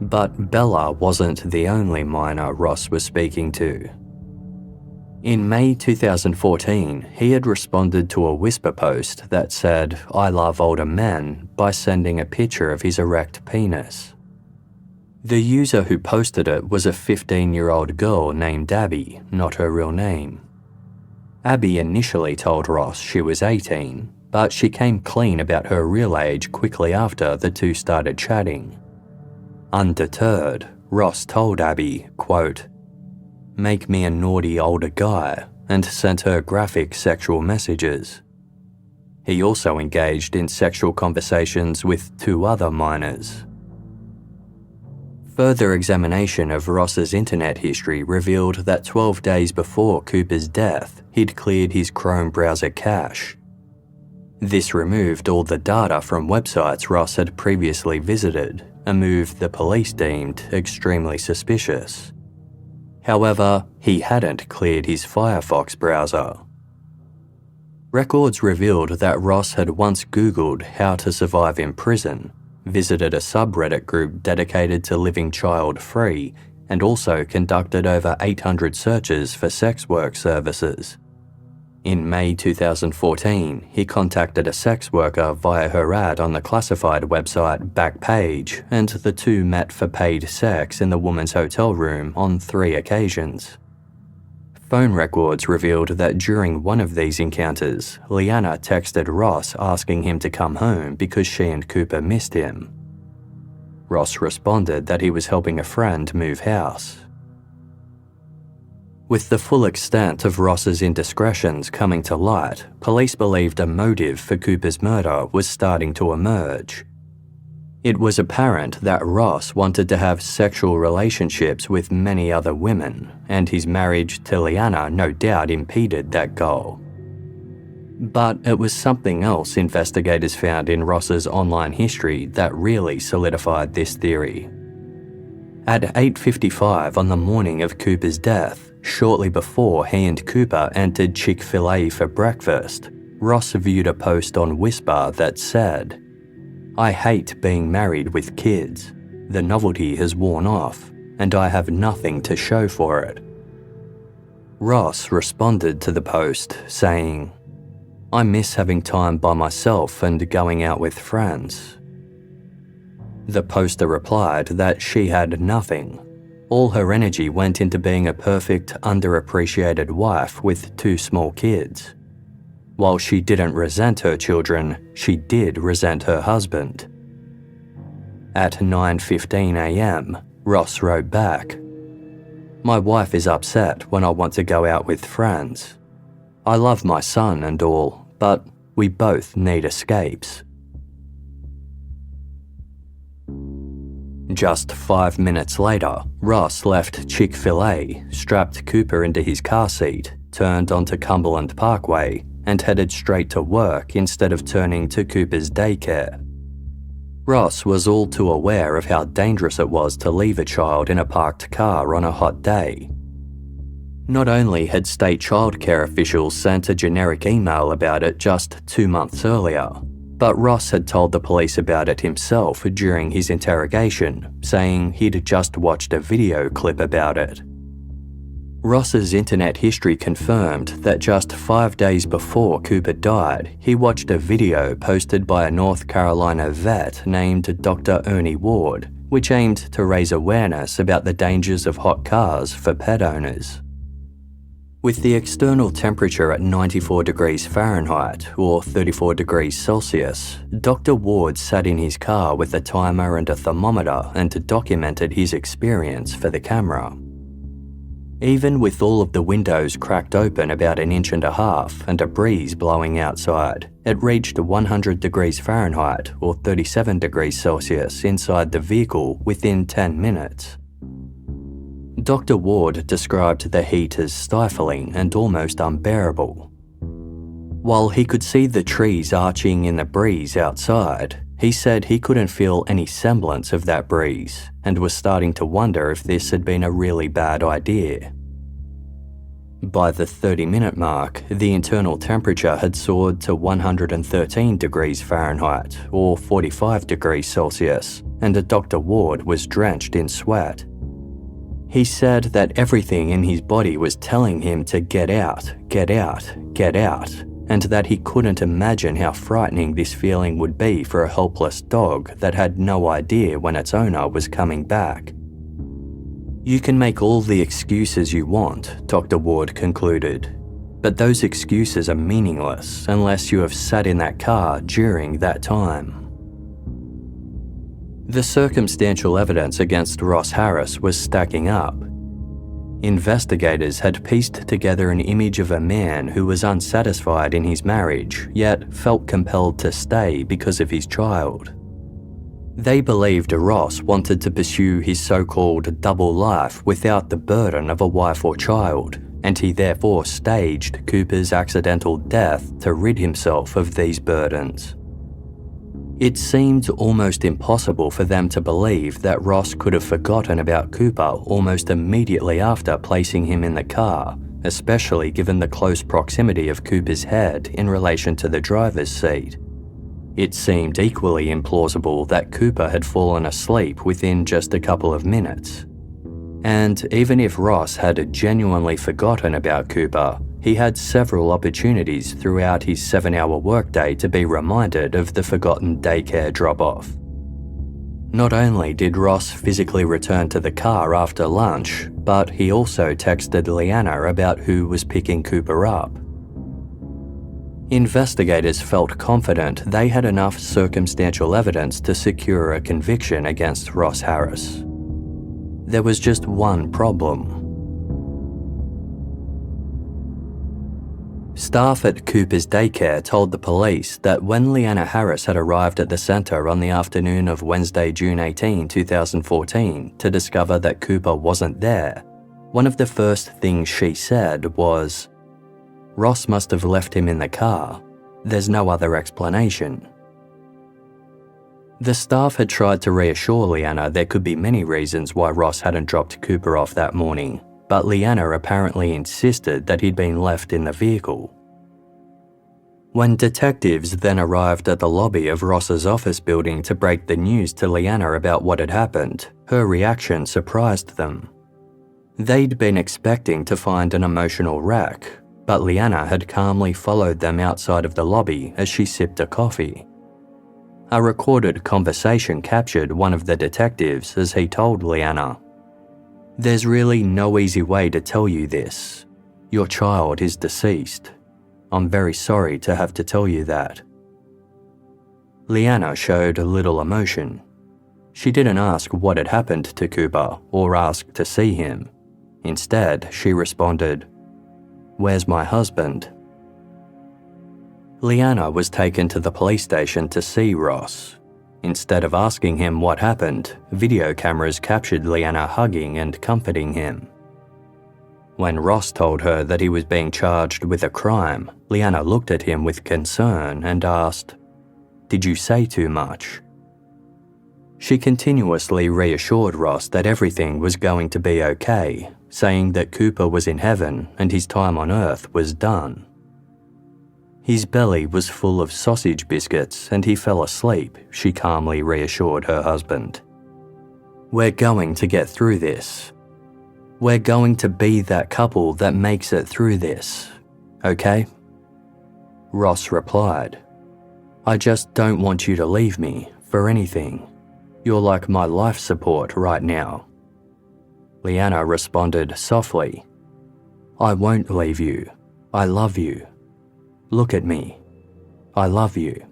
A: But Bella wasn't the only minor Ross was speaking to. In May 2014, he had responded to a Whisper post that said, "I love older men," by sending a picture of his erect penis. The user who posted it was a 15-year-old girl named Abby, not her real name. Abby initially told Ross she was 18, but she came clean about her real age quickly after the two started chatting. Undeterred, Ross told Abby, quote, "Make me a naughty older guy," and sent her graphic sexual messages. He also engaged in sexual conversations with 2 other minors. Further examination of Ross's internet history revealed that 12 days before Cooper's death, he'd cleared his Chrome browser cache. This removed all the data from websites Ross had previously visited, a move the police deemed extremely suspicious. However, he hadn't cleared his Firefox browser. Records revealed that Ross had once Googled how to survive in prison, visited a subreddit group dedicated to living child-free, and also conducted over 800 searches for sex work services. In May 2014, he contacted a sex worker via her ad on the classified website Backpage, and the two met for paid sex in the woman's hotel room on 3 occasions. Phone records revealed that during one of these encounters, Lyanna texted Ross asking him to come home because she and Cooper missed him. Ross responded that he was helping a friend move house. With the full extent of Ross's indiscretions coming to light, police believed a motive for Cooper's murder was starting to emerge. It was apparent that Ross wanted to have sexual relationships with many other women, and his marriage to Lyanna no doubt impeded that goal. But it was something else investigators found in Ross's online history that really solidified this theory. At 8:55 on the morning of Cooper's death, shortly before he and Cooper entered Chick-fil-A for breakfast, Ross viewed a post on Whisper that said, "I hate being married with kids. The novelty has worn off, and I have nothing to show for it." Ross responded to the post, saying, "I miss having time by myself and going out with friends." The poster replied that she had nothing. All her energy went into being a perfect, underappreciated wife with 2 small kids. While she didn't resent her children, she did resent her husband. At 9:15 a.m., Ross wrote back, "My wife is upset when I want to go out with friends. I love my son and all, but we both need escapes." Just 5 minutes later, Ross left Chick-fil-A, strapped Cooper into his car seat, turned onto Cumberland Parkway, and headed straight to work instead of turning to Cooper's daycare. Ross was all too aware of how dangerous it was to leave a child in a parked car on a hot day. Not only had state childcare officials sent a generic email about it just 2 months earlier, but Ross had told the police about it himself during his interrogation, saying he'd just watched a video clip about it. Ross's internet history confirmed that just 5 days before Cooper died, he watched a video posted by a North Carolina vet named Dr. Ernie Ward, which aimed to raise awareness about the dangers of hot cars for pet owners. With the external temperature at 94 degrees Fahrenheit or 34 degrees Celsius, Dr. Ward sat in his car with a timer and a thermometer and documented his experience for the camera. Even with all of the windows cracked open about 1.5 inches and a breeze blowing outside, it reached 100 degrees Fahrenheit or 37 degrees Celsius inside the vehicle within 10 minutes. Dr. Ward described the heat as stifling and almost unbearable. While he could see the trees arching in the breeze outside, he said he couldn't feel any semblance of that breeze and was starting to wonder if this had been a really bad idea. By the 30-minute mark, the internal temperature had soared to 113 degrees Fahrenheit or 45 degrees Celsius, and Dr. Ward was drenched in sweat. He said that everything in his body was telling him to get out, get out, get out, and that he couldn't imagine how frightening this feeling would be for a helpless dog that had no idea when its owner was coming back. You can make all the excuses you want, Dr. Ward concluded, but those excuses are meaningless unless you have sat in that car during that time. The circumstantial evidence against Ross Harris was stacking up. Investigators had pieced together an image of a man who was unsatisfied in his marriage, yet felt compelled to stay because of his child. They believed Ross wanted to pursue his so-called double life without the burden of a wife or child, and he therefore staged Cooper's accidental death to rid himself of these burdens. It seemed almost impossible for them to believe that Ross could have forgotten about Cooper almost immediately after placing him in the car, especially given the close proximity of Cooper's head in relation to the driver's seat. It seemed equally implausible that Cooper had fallen asleep within just a couple of minutes. And even if Ross had genuinely forgotten about Cooper, he had several opportunities throughout his 7-hour workday to be reminded of the forgotten daycare drop-off. Not only did Ross physically return to the car after lunch, but he also texted Lyanna about who was picking Cooper up. Investigators felt confident they had enough circumstantial evidence to secure a conviction against Ross Harris. There was just one problem. Staff at Cooper's daycare told the police that when Leanna Harris had arrived at the centre on the afternoon of Wednesday, June 18, 2014, to discover that Cooper wasn't there, one of the first things she said was, "Ross must have left him in the car. There's no other explanation." The staff had tried to reassure Lyanna there could be many reasons why Ross hadn't dropped Cooper off that morning, but Lyanna apparently insisted that he'd been left in the vehicle. When detectives then arrived at the lobby of Ross's office building to break the news to Lyanna about what had happened, her reaction surprised them. They'd been expecting to find an emotional wreck, but Lyanna had calmly followed them outside of the lobby as she sipped a coffee. A recorded conversation captured one of the detectives as he told Lyanna, "There's really no easy way to tell you this. Your child is deceased. I'm very sorry to have to tell you that." Lyanna showed little emotion. She didn't ask what had happened to Cooper or ask to see him. Instead, she responded, "Where's my husband?" Lyanna was taken to the police station to see Ross. Instead of asking him what happened, video cameras captured Lyanna hugging and comforting him. When Ross told her that he was being charged with a crime, Lyanna looked at him with concern and asked, "Did you say too much?" She continuously reassured Ross that everything was going to be okay, saying that Cooper was in heaven and his time on Earth was done. His belly was full of sausage biscuits and he fell asleep, she calmly reassured her husband. "We're going to get through this. We're going to be that couple that makes it through this, okay?" Ross replied, "I just don't want you to leave me for anything. You're like my life support right now." Lyanna responded softly, I won't leave you. I love you. Look at me. I love you.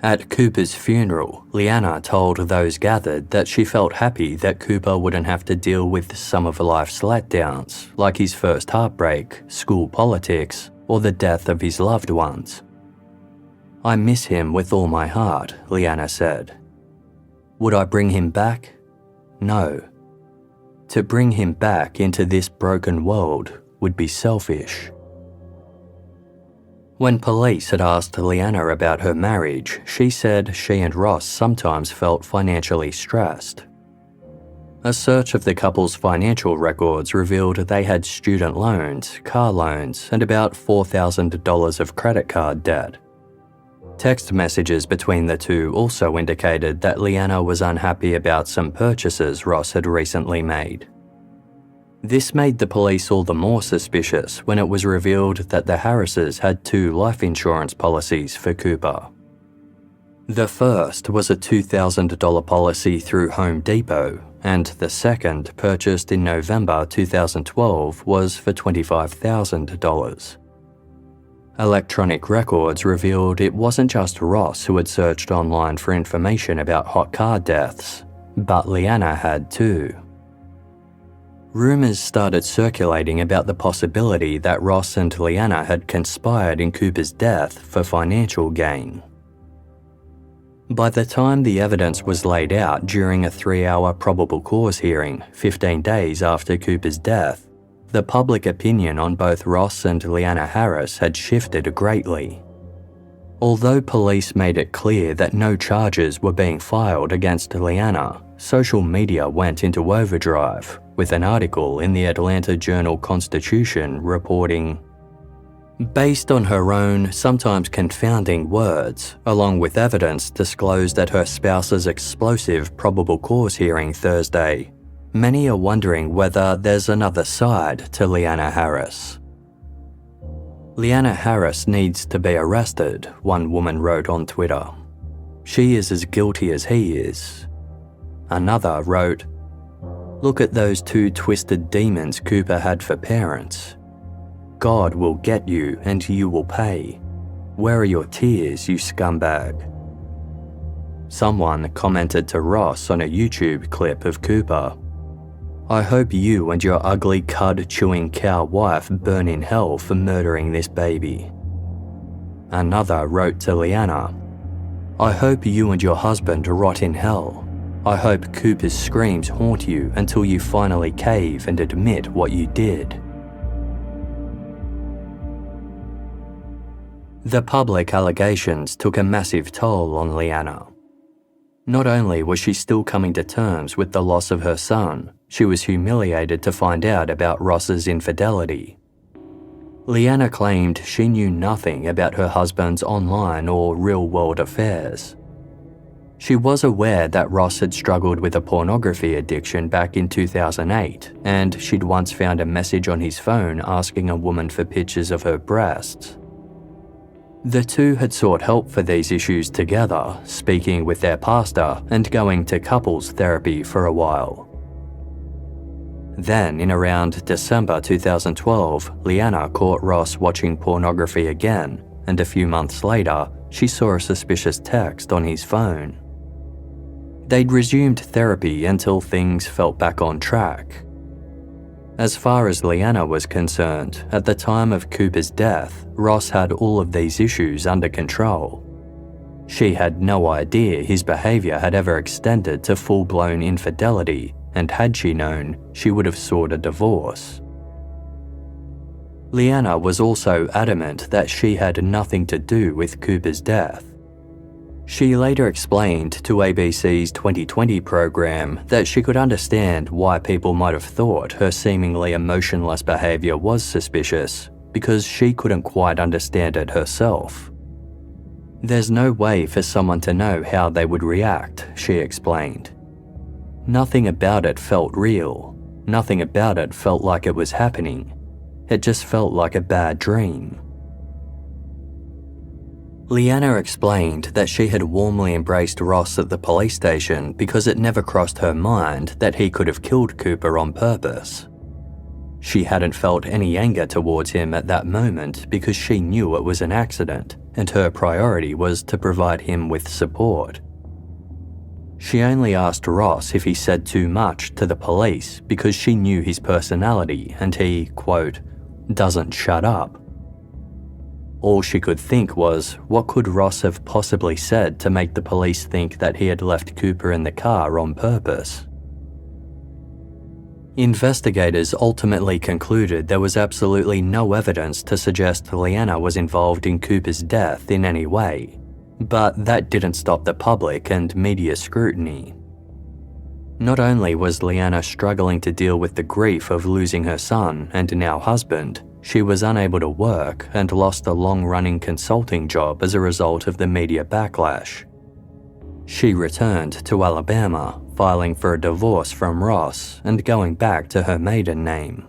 A: At Cooper's funeral, Lyanna told those gathered that she felt happy that Cooper wouldn't have to deal with some of life's letdowns, like his first heartbreak, school politics, or the death of his loved ones. I miss him with all my heart, Lyanna said. Would I bring him back? No. To bring him back into this broken world would be selfish. When police had asked Lyanna about her marriage, she said she and Ross sometimes felt financially stressed. A search of the couple's financial records revealed they had student loans, car loans, and about $4,000 of credit card debt. Text messages between the two also indicated that Lyanna was unhappy about some purchases Ross had recently made. This made the police all the more suspicious when it was revealed that the Harrises had 2 life insurance policies for Cooper. The first was a $2,000 policy through Home Depot, and the second, purchased in November 2012, was for $25,000. Electronic records revealed it wasn't just Ross who had searched online for information about hot car deaths, but Lyanna had too. Rumours started circulating about the possibility that Ross and Lyanna had conspired in Cooper's death for financial gain. By the time the evidence was laid out during a 3-hour probable cause hearing 15 days after Cooper's death, the public opinion on both Ross and Leanna Harris had shifted greatly. Although police made it clear that no charges were being filed against Lyanna, social media went into overdrive, with an article in the Atlanta Journal-Constitution reporting, based on her own, sometimes confounding words, along with evidence disclosed at her spouse's explosive probable cause hearing Thursday, many are wondering whether there's another side to Leanna Harris. Leanna Harris needs to be arrested, one woman wrote on Twitter. She is as guilty as he is. Another wrote, look at those 2 twisted demons Cooper had for parents. God will get you and you will pay. Where are your tears, you scumbag? Someone commented to Ross on a YouTube clip of Cooper, I hope you and your ugly cud-chewing cow wife burn in hell for murdering this baby. Another wrote to Lyanna, I hope you and your husband rot in hell. I hope Cooper's screams haunt you until you finally cave and admit what you did. The public allegations took a massive toll on Lyanna. Not only was she still coming to terms with the loss of her son, she was humiliated to find out about Ross's infidelity. Lyanna claimed she knew nothing about her husband's online or real-world affairs. She was aware that Ross had struggled with a pornography addiction back in 2008, and she'd once found a message on his phone asking a woman for pictures of her breasts. The two had sought help for these issues together, speaking with their pastor and going to couples therapy for a while. Then, in around December 2012, Lyanna caught Ross watching pornography again, and a few months later, she saw a suspicious text on his phone. They'd resumed therapy until things felt back on track. As far as Lyanna was concerned, at the time of Cooper's death, Ross had all of these issues under control. She had no idea his behaviour had ever extended to full-blown infidelity, and had she known, she would have sought a divorce. Lyanna was also adamant that she had nothing to do with Cooper's death. She later explained to ABC's 2020 program that she could understand why people might have thought her seemingly emotionless behaviour was suspicious, because she couldn't quite understand it herself. There's no way for someone to know how they would react, she explained. Nothing about it felt real. Nothing about it felt like it was happening. It just felt like a bad dream. Lyanna explained that she had warmly embraced Ross at the police station because it never crossed her mind that he could have killed Cooper on purpose. She hadn't felt any anger towards him at that moment because she knew it was an accident and her priority was to provide him with support. She only asked Ross if he said too much to the police because she knew his personality and he, quote, doesn't shut up. All she could think was, what could Ross have possibly said to make the police think that he had left Cooper in the car on purpose? Investigators ultimately concluded there was absolutely no evidence to suggest Lyanna was involved in Cooper's death in any way, but that didn't stop the public and media scrutiny. Not only was Lyanna struggling to deal with the grief of losing her son and now husband, she was unable to work and lost a long-running consulting job as a result of the media backlash. She returned to Alabama, filing for a divorce from Ross and going back to her maiden name.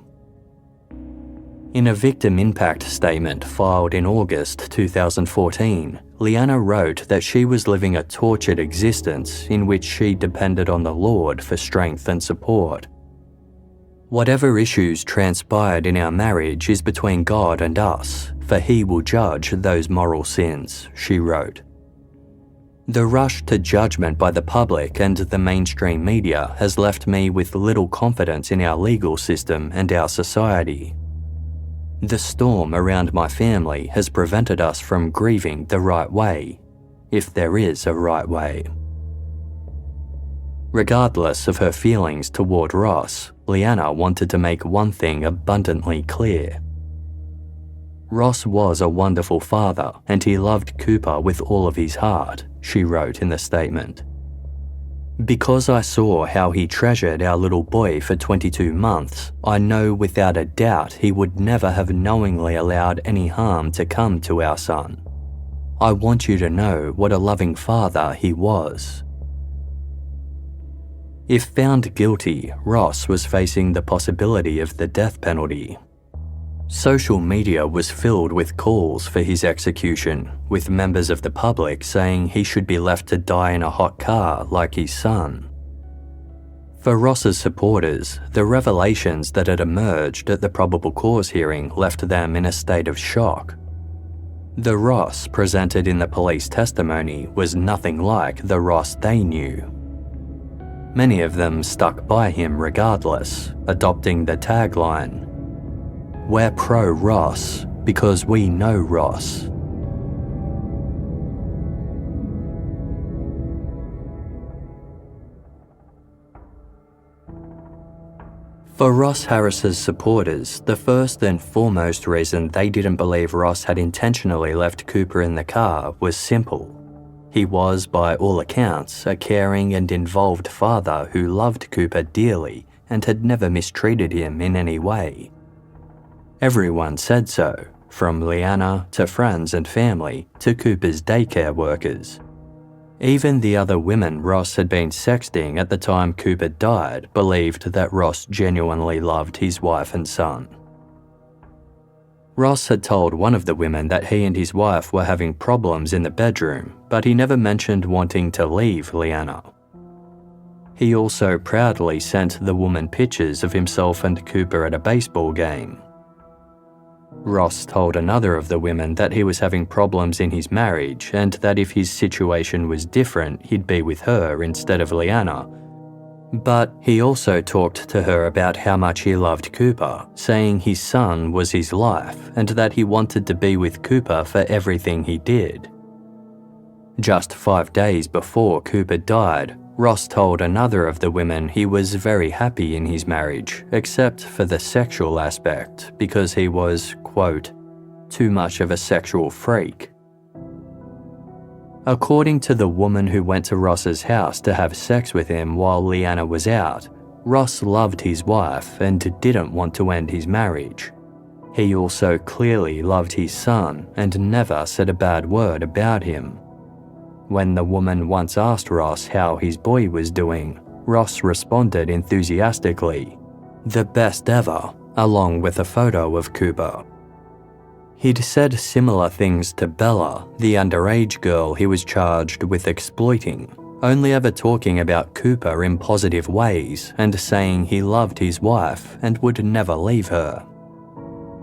A: In a victim impact statement filed in August 2014, Lyanna wrote that she was living a tortured existence in which she depended on the Lord for strength and support. Whatever issues transpired in our marriage is between God and us, for He will judge those moral sins, she wrote. The rush to judgment by the public and the mainstream media has left me with little confidence in our legal system and our society. The storm around my family has prevented us from grieving the right way, if there is a right way. Regardless of her feelings toward Ross, Lyanna wanted to make one thing abundantly clear. Ross was a wonderful father and he loved Cooper with all of his heart, she wrote in the statement. Because I saw how he treasured our little boy for 22 months, I know without a doubt he would never have knowingly allowed any harm to come to our son. I want you to know what a loving father he was. If found guilty, Ross was facing the possibility of the death penalty. Social media was filled with calls for his execution, with members of the public saying he should be left to die in a hot car like his son. For Ross's supporters, the revelations that had emerged at the probable cause hearing left them in a state of shock. The Ross presented in the police testimony was nothing like the Ross they knew. Many of them stuck by him regardless, adopting the tagline, "We're pro-Ross because we know Ross." For Ross Harris's supporters, the first and foremost reason they didn't believe Ross had intentionally left Cooper in the car was simple. He was, by all accounts, a caring and involved father who loved Cooper dearly and had never mistreated him in any way. Everyone said so, from Lyanna to friends and family to Cooper's daycare workers. Even the other women Ross had been sexting at the time Cooper died believed that Ross genuinely loved his wife and son. Ross had told one of the women that he and his wife were having problems in the bedroom, but he never mentioned wanting to leave Lyanna. He also proudly sent the woman pictures of himself and Cooper at a baseball game. Ross told another of the women that he was having problems in his marriage and that if his situation was different, he'd be with her instead of Lyanna. But he also talked to her about how much he loved Cooper, saying his son was his life and that he wanted to be with Cooper for everything he did. Just 5 days before Cooper died, Ross told another of the women he was very happy in his marriage, except for the sexual aspect, because he was, quote, too much of a sexual freak. According to the woman who went to Ross's house to have sex with him while Lyanna was out, Ross loved his wife and didn't want to end his marriage. He also clearly loved his son and never said a bad word about him. When the woman once asked Ross how his boy was doing, Ross responded enthusiastically, "The best ever," along with a photo of Cooper. He'd said similar things to Bella, the underage girl he was charged with exploiting, only ever talking about Cooper in positive ways and saying he loved his wife and would never leave her.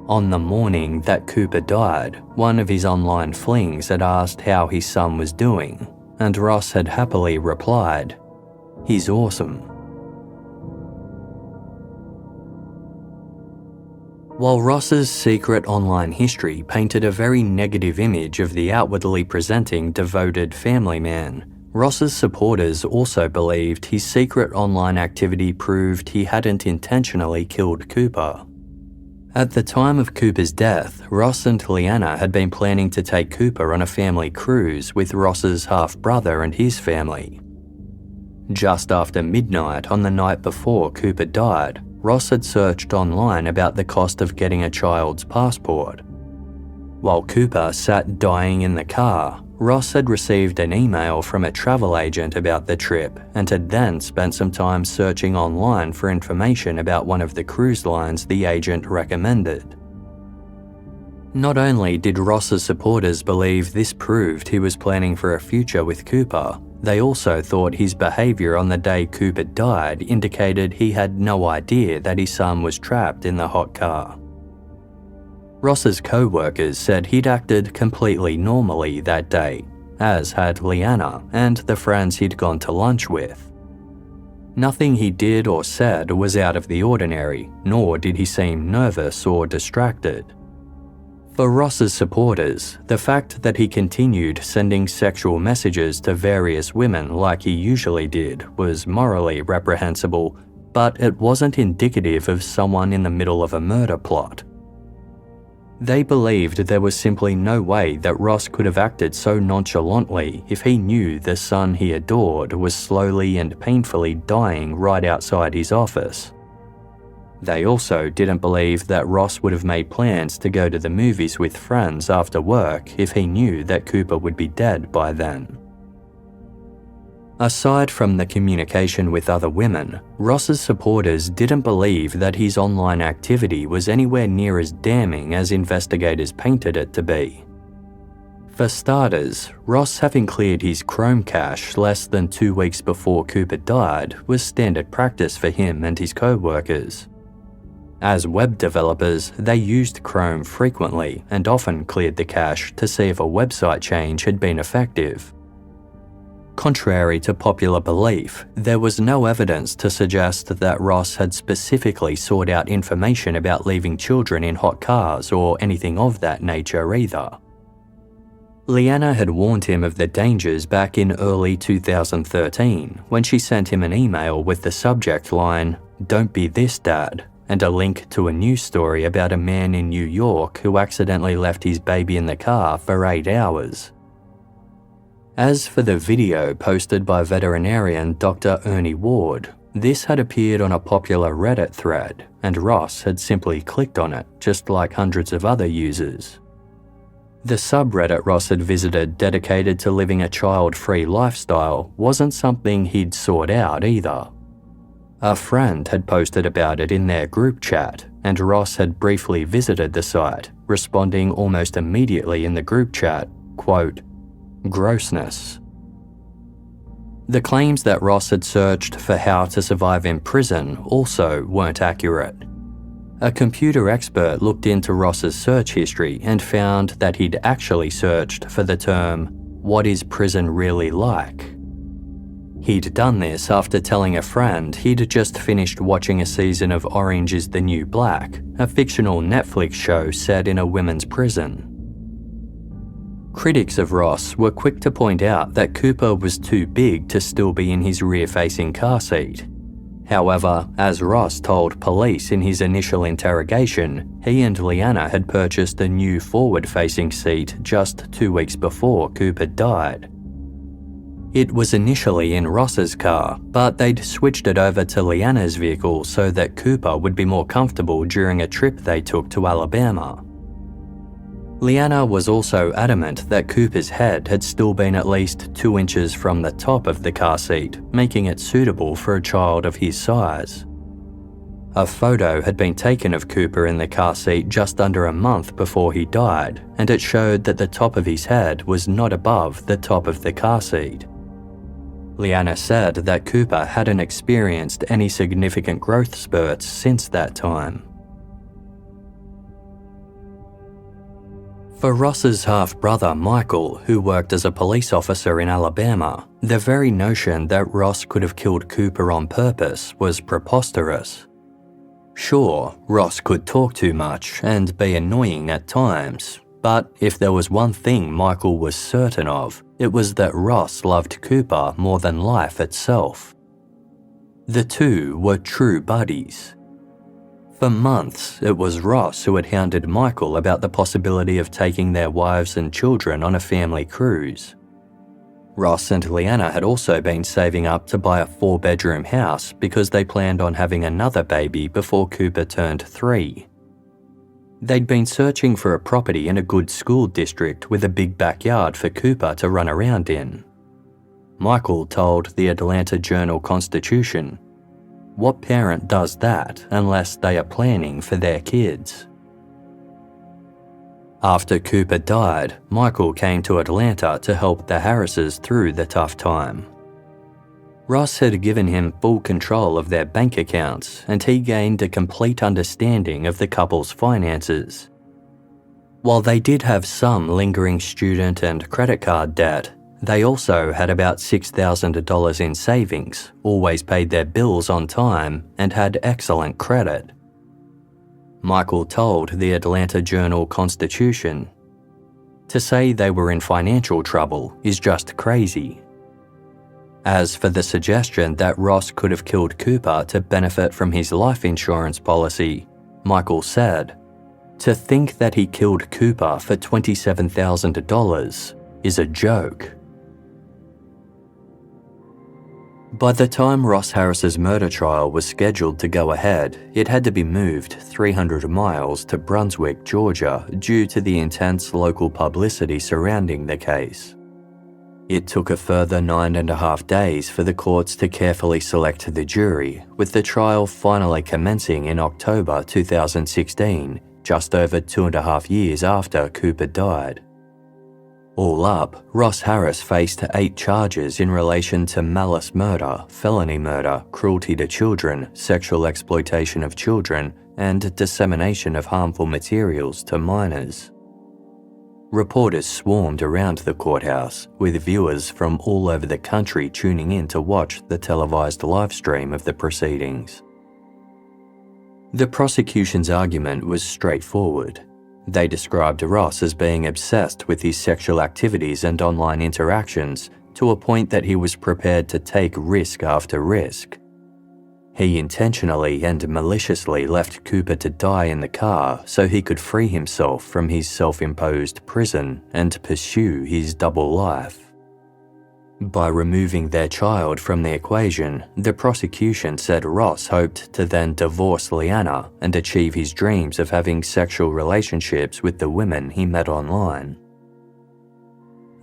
A: On the morning that Cooper died, one of his online flings had asked how his son was doing, and Ross had happily replied, "He's awesome." While Ross's secret online history painted a very negative image of the outwardly presenting devoted family man, Ross's supporters also believed his secret online activity proved he hadn't intentionally killed Cooper. At the time of Cooper's death, Ross and Lyanna had been planning to take Cooper on a family cruise with Ross's half-brother and his family. Just after midnight on the night before Cooper died, Ross had searched online about the cost of getting a child's passport. While Cooper sat dying in the car, Ross had received an email from a travel agent about the trip and had then spent some time searching online for information about one of the cruise lines the agent recommended. Not only did Ross's supporters believe this proved he was planning for a future with Cooper, they also thought his behaviour on the day Cooper died indicated he had no idea that his son was trapped in the hot car. Ross's co-workers said he'd acted completely normally that day, as had Lyanna and the friends he'd gone to lunch with. Nothing he did or said was out of the ordinary, nor did he seem nervous or distracted. For Ross's supporters, the fact that he continued sending sexual messages to various women like he usually did was morally reprehensible, but it wasn't indicative of someone in the middle of a murder plot. They believed there was simply no way that Ross could have acted so nonchalantly if he knew the son he adored was slowly and painfully dying right outside his office. They also didn't believe that Ross would have made plans to go to the movies with friends after work if he knew that Cooper would be dead by then. Aside from the communication with other women, Ross's supporters didn't believe that his online activity was anywhere near as damning as investigators painted it to be. For starters, Ross having cleared his Chrome cache less than 2 weeks before Cooper died was standard practice for him and his co-workers. As web developers, they used Chrome frequently and often cleared the cache to see if a website change had been effective. Contrary to popular belief, there was no evidence to suggest that Ross had specifically sought out information about leaving children in hot cars or anything of that nature either. Lyanna had warned him of the dangers back in early 2013 when she sent him an email with the subject line, "Don't be this, Dad," and a link to a news story about a man in New York who accidentally left his baby in the car for 8 hours. As for the video posted by veterinarian Dr. Ernie Ward, this had appeared on a popular Reddit thread, and Ross had simply clicked on it, just like hundreds of other users. The subreddit Ross had visited dedicated to living a child-free lifestyle wasn't something he'd sought out either. A friend had posted about it in their group chat, and Ross had briefly visited the site, responding almost immediately in the group chat, quote, "Grossness." The claims that Ross had searched for how to survive in prison also weren't accurate. A computer expert looked into Ross's search history and found that he'd actually searched for the term, "What is prison really like?" He'd done this after telling a friend he'd just finished watching a season of Orange is the New Black, a fictional Netflix show set in a women's prison. Critics of Ross were quick to point out that Cooper was too big to still be in his rear-facing car seat. However, as Ross told police in his initial interrogation, he and Lyanna had purchased a new forward-facing seat just 2 weeks before Cooper died. It was initially in Ross's car, but they'd switched it over to Lyanna's vehicle so that Cooper would be more comfortable during a trip they took to Alabama. Lyanna was also adamant that Cooper's head had still been at least 2 inches from the top of the car seat, making it suitable for a child of his size. A photo had been taken of Cooper in the car seat just under a month before he died, and it showed that the top of his head was not above the top of the car seat. Lyanna said that Cooper hadn't experienced any significant growth spurts since that time. For Ross's half-brother Michael, who worked as a police officer in Alabama, the very notion that Ross could have killed Cooper on purpose was preposterous. Sure, Ross could talk too much and be annoying at times, but if there was one thing Michael was certain of, it was that Ross loved Cooper more than life itself. The two were true buddies. For months, it was Ross who had hounded Michael about the possibility of taking their wives and children on a family cruise. Ross and Lyanna had also been saving up to buy a 4-bedroom house because they planned on having another baby before Cooper turned 3. They'd been searching for a property in a good school district with a big backyard for Cooper to run around in. Michael told the Atlanta Journal-Constitution, "What parent does that unless they are planning for their kids?" After Cooper died, Michael came to Atlanta to help the Harrises through the tough time. Ross had given him full control of their bank accounts, and he gained a complete understanding of the couple's finances. While they did have some lingering student and credit card debt, they also had about $6,000 in savings, always paid their bills on time, and had excellent credit. Michael told the Atlanta Journal-Constitution, "To say they were in financial trouble is just crazy." As for the suggestion that Ross could have killed Cooper to benefit from his life insurance policy, Michael said, "To think that he killed Cooper for $27,000 is a joke." By the time Ross Harris's murder trial was scheduled to go ahead, it had to be moved 300 miles to Brunswick, Georgia, due to the intense local publicity surrounding the case. It took a further 9.5 days for the courts to carefully select the jury, with the trial finally commencing in October 2016, just over 2.5 years after Cooper died. All up, Ross Harris faced 8 charges in relation to malice murder, felony murder, cruelty to children, sexual exploitation of children, and dissemination of harmful materials to minors. Reporters swarmed around the courthouse, with viewers from all over the country tuning in to watch the televised livestream of the proceedings. The prosecution's argument was straightforward. They described Ross as being obsessed with his sexual activities and online interactions to a point that he was prepared to take risk after risk. He intentionally and maliciously left Cooper to die in the car so he could free himself from his self-imposed prison and pursue his double life. By removing their child from the equation, the prosecution said Ross hoped to then divorce Lyanna and achieve his dreams of having sexual relationships with the women he met online.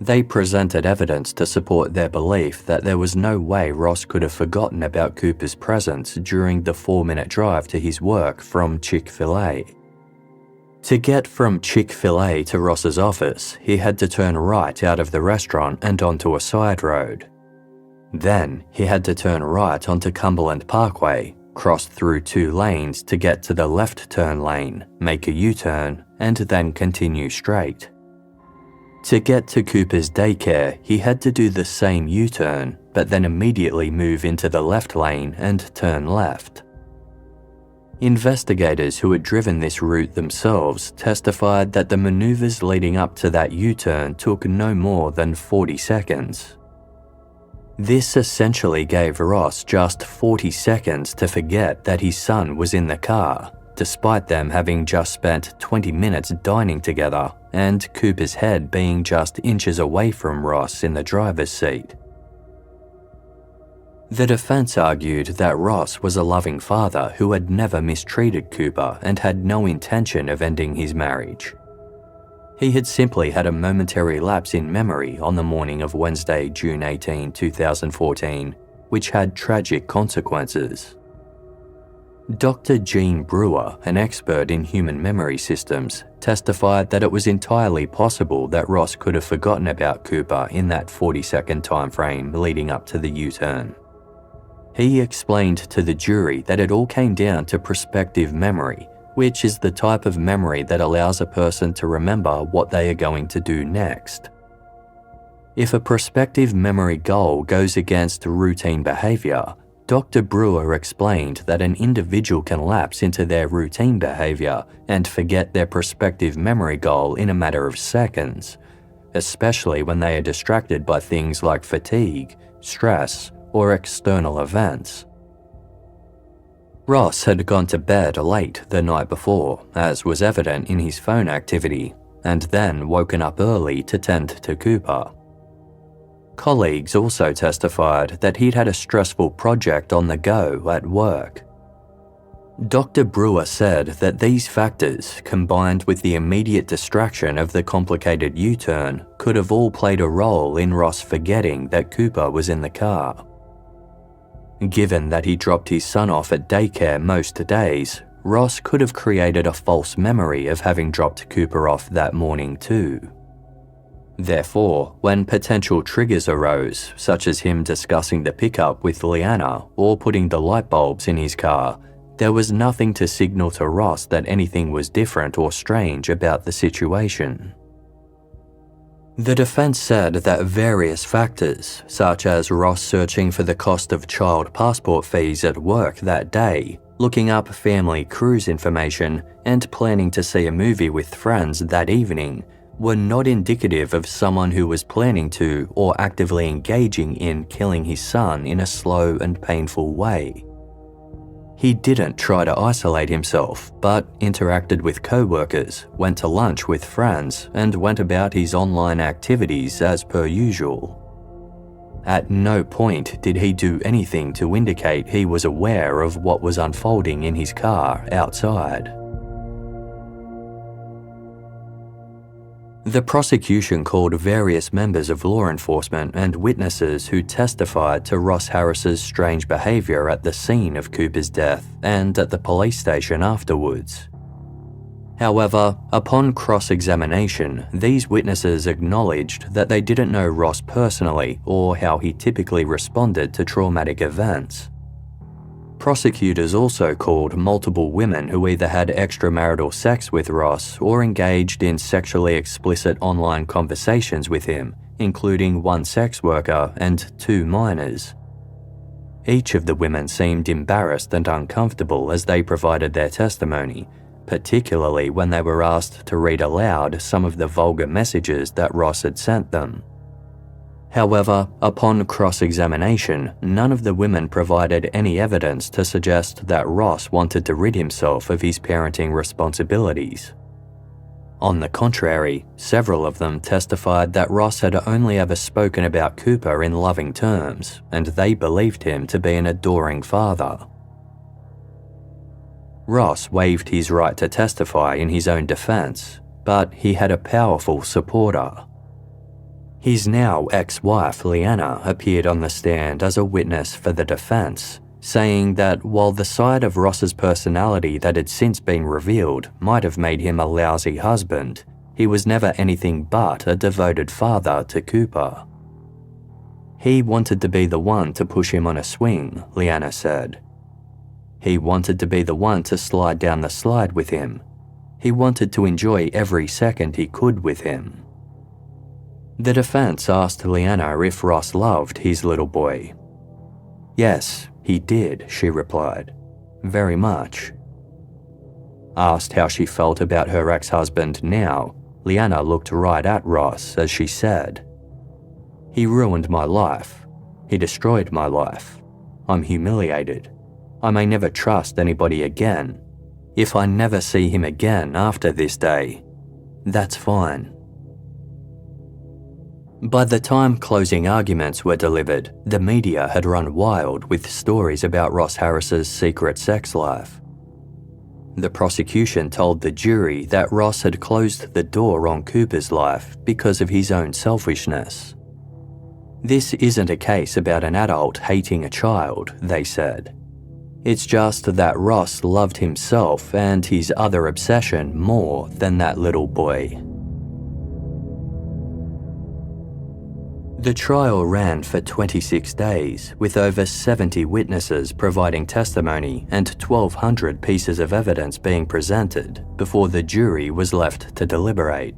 A: They presented evidence to support their belief that there was no way Ross could have forgotten about Cooper's presence during the 4-minute drive to his work from Chick-fil-A. To get from Chick-fil-A to Ross's office, he had to turn right out of the restaurant and onto a side road. Then, he had to turn right onto Cumberland Parkway, cross through 2 lanes to get to the left turn lane, make a U-turn, and then continue straight. To get to Cooper's daycare, he had to do the same U-turn, but then immediately move into the left lane and turn left. Investigators who had driven this route themselves testified that the maneuvers leading up to that U-turn took no more than 40 seconds. This essentially gave Ross just 40 seconds to forget that his son was in the car, despite them having just spent 20 minutes dining together and Cooper's head being just inches away from Ross in the driver's seat. The defense argued that Ross was a loving father who had never mistreated Cooper and had no intention of ending his marriage. He had simply had a momentary lapse in memory on the morning of Wednesday, June 18, 2014, which had tragic consequences. Dr. Jean Brewer, an expert in human memory systems, testified that it was entirely possible that Ross could have forgotten about Cooper in that 40-second time frame leading up to the U-turn. He explained to the jury that it all came down to prospective memory, which is the type of memory that allows a person to remember what they are going to do next. If a prospective memory goal goes against routine behaviour, Dr. Brewer explained that an individual can lapse into their routine behaviour and forget their prospective memory goal in a matter of seconds, especially when they are distracted by things like fatigue, stress, or external events. Ross had gone to bed late the night before, as was evident in his phone activity, and then woken up early to tend to Cooper. Colleagues also testified that he'd had a stressful project on the go at work. Dr. Brewer said that these factors, combined with the immediate distraction of the complicated U-turn, could have all played a role in Ross forgetting that Cooper was in the car. Given that he dropped his son off at daycare most days, Ross could have created a false memory of having dropped Cooper off that morning too. Therefore, when potential triggers arose, such as him discussing the pickup with Lyanna or putting the light bulbs in his car, there was nothing to signal to Ross that anything was different or strange about the situation. The defense said that various factors, such as Ross searching for the cost of child passport fees at work that day, looking up family cruise information, and planning to see a movie with friends that evening, were not indicative of someone who was planning to or actively engaging in killing his son in a slow and painful way. He didn't try to isolate himself, but interacted with co-workers, went to lunch with friends, and went about his online activities as per usual. At no point did he do anything to indicate he was aware of what was unfolding in his car outside. The prosecution called various members of law enforcement and witnesses who testified to Ross Harris's strange behaviour at the scene of Cooper's death and at the police station afterwards. However, upon cross-examination, these witnesses acknowledged that they didn't know Ross personally or how he typically responded to traumatic events. Prosecutors also called multiple women who either had extramarital sex with Ross or engaged in sexually explicit online conversations with him, including one sex worker and 2 minors. Each of the women seemed embarrassed and uncomfortable as they provided their testimony, particularly when they were asked to read aloud some of the vulgar messages that Ross had sent them. However, upon cross-examination, none of the women provided any evidence to suggest that Ross wanted to rid himself of his parenting responsibilities. On the contrary, several of them testified that Ross had only ever spoken about Cooper in loving terms, and they believed him to be an adoring father. Ross waived his right to testify in his own defense, but he had a powerful supporter. His now ex-wife Lyanna appeared on the stand as a witness for the defense, saying that while the side of Ross's personality that had since been revealed might have made him a lousy husband, he was never anything but a devoted father to Cooper. He wanted to be the one to push him on a swing, Lyanna said. He wanted to be the one to slide down the slide with him. He wanted to enjoy every second he could with him. The defense asked Lyanna if Ross loved his little boy. Yes, he did, she replied. Very much. Asked how she felt about her ex-husband now, Lyanna looked right at Ross as she said, "He ruined my life. He destroyed my life. I'm humiliated. I may never trust anybody again. If I never see him again after this day, that's fine." By the time closing arguments were delivered, the media had run wild with stories about Ross Harris's secret sex life. The prosecution told the jury that Ross had closed the door on Cooper's life because of his own selfishness. This isn't a case about an adult hating a child, they said. It's just that Ross loved himself and his other obsession more than that little boy. The trial ran for 26 days, with over 70 witnesses providing testimony and 1,200 pieces of evidence being presented before the jury was left to deliberate.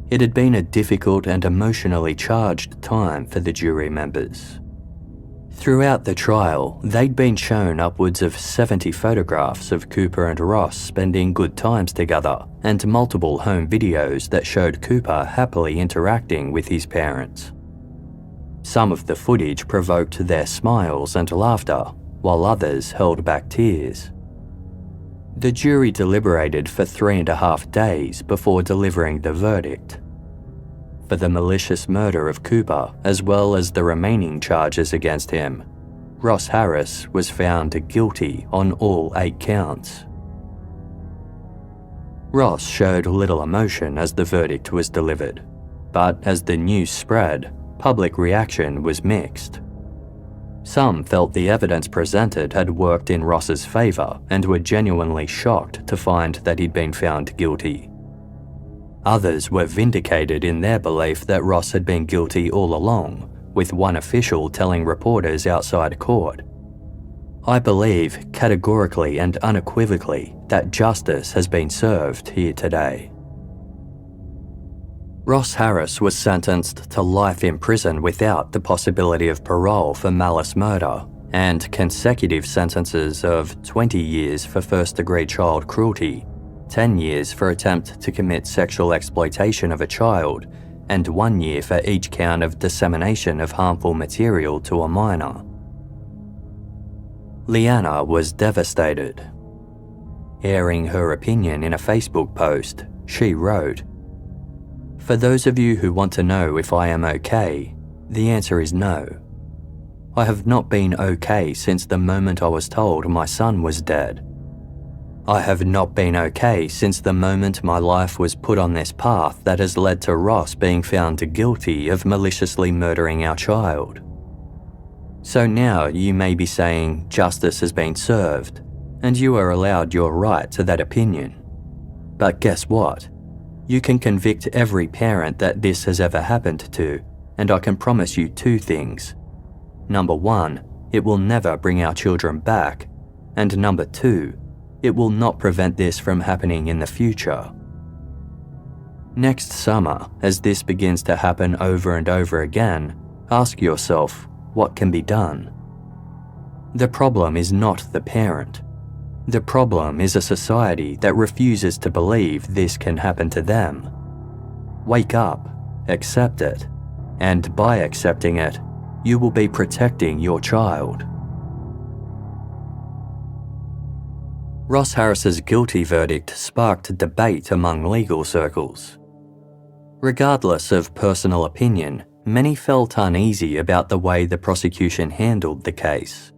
A: It had been a difficult and emotionally charged time for the jury members. Throughout the trial, they'd been shown upwards of 70 photographs of Cooper and Ross spending good times together, and multiple home videos that showed Cooper happily interacting with his parents. Some of the footage provoked their smiles and laughter, while others held back tears. The jury deliberated for 3.5 days before delivering the verdict. For the malicious murder of Cooper, as well as the remaining charges against him, Ross Harris was found guilty on all 8 counts. Ross showed little emotion as the verdict was delivered, but as the news spread, public reaction was mixed. Some felt the evidence presented had worked in Ross's favour and were genuinely shocked to find that he'd been found guilty. Others were vindicated in their belief that Ross had been guilty all along, with one official telling reporters outside court, "I believe categorically and unequivocally that justice has been served here today." Ross Harris was sentenced to life in prison without the possibility of parole for malice murder, and consecutive sentences of 20 years for first-degree child cruelty, 10 years for attempt to commit sexual exploitation of a child, and 1 year for each count of dissemination of harmful material to a minor. Lyanna was devastated. Airing her opinion in a Facebook post, she wrote, "For those of you who want to know if I am okay, the answer is no. I have not been okay since the moment I was told my son was dead. I have not been okay since the moment my life was put on this path that has led to Ross being found guilty of maliciously murdering our child. So now you may be saying justice has been served, and you are allowed your right to that opinion. But guess what? You can convict every parent that this has ever happened to, and I can promise you 2 things. Number 1, it will never bring our children back, and number 2, it will not prevent this from happening in the future." Next summer, as this begins to happen over and over again, ask yourself, what can be done? The problem is not the parent. The problem is a society that refuses to believe this can happen to them. Wake up, accept it, and by accepting it, you will be protecting your child. Ross Harris's guilty verdict sparked debate among legal circles. Regardless of personal opinion, many felt uneasy about the way the prosecution handled the case.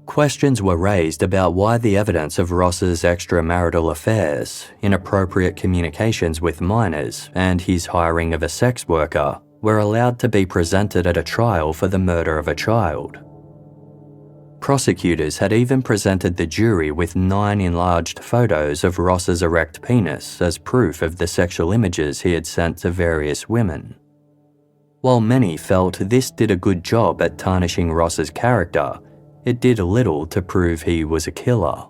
A: Questions were raised about why the evidence of Ross's extramarital affairs, inappropriate communications with minors, and his hiring of a sex worker were allowed to be presented at a trial for the murder of a child. Prosecutors had even presented the jury with 9 enlarged photos of Ross's erect penis as proof of the sexual images he had sent to various women. While many felt this did a good job at tarnishing Ross's character, it did little to prove he was a killer.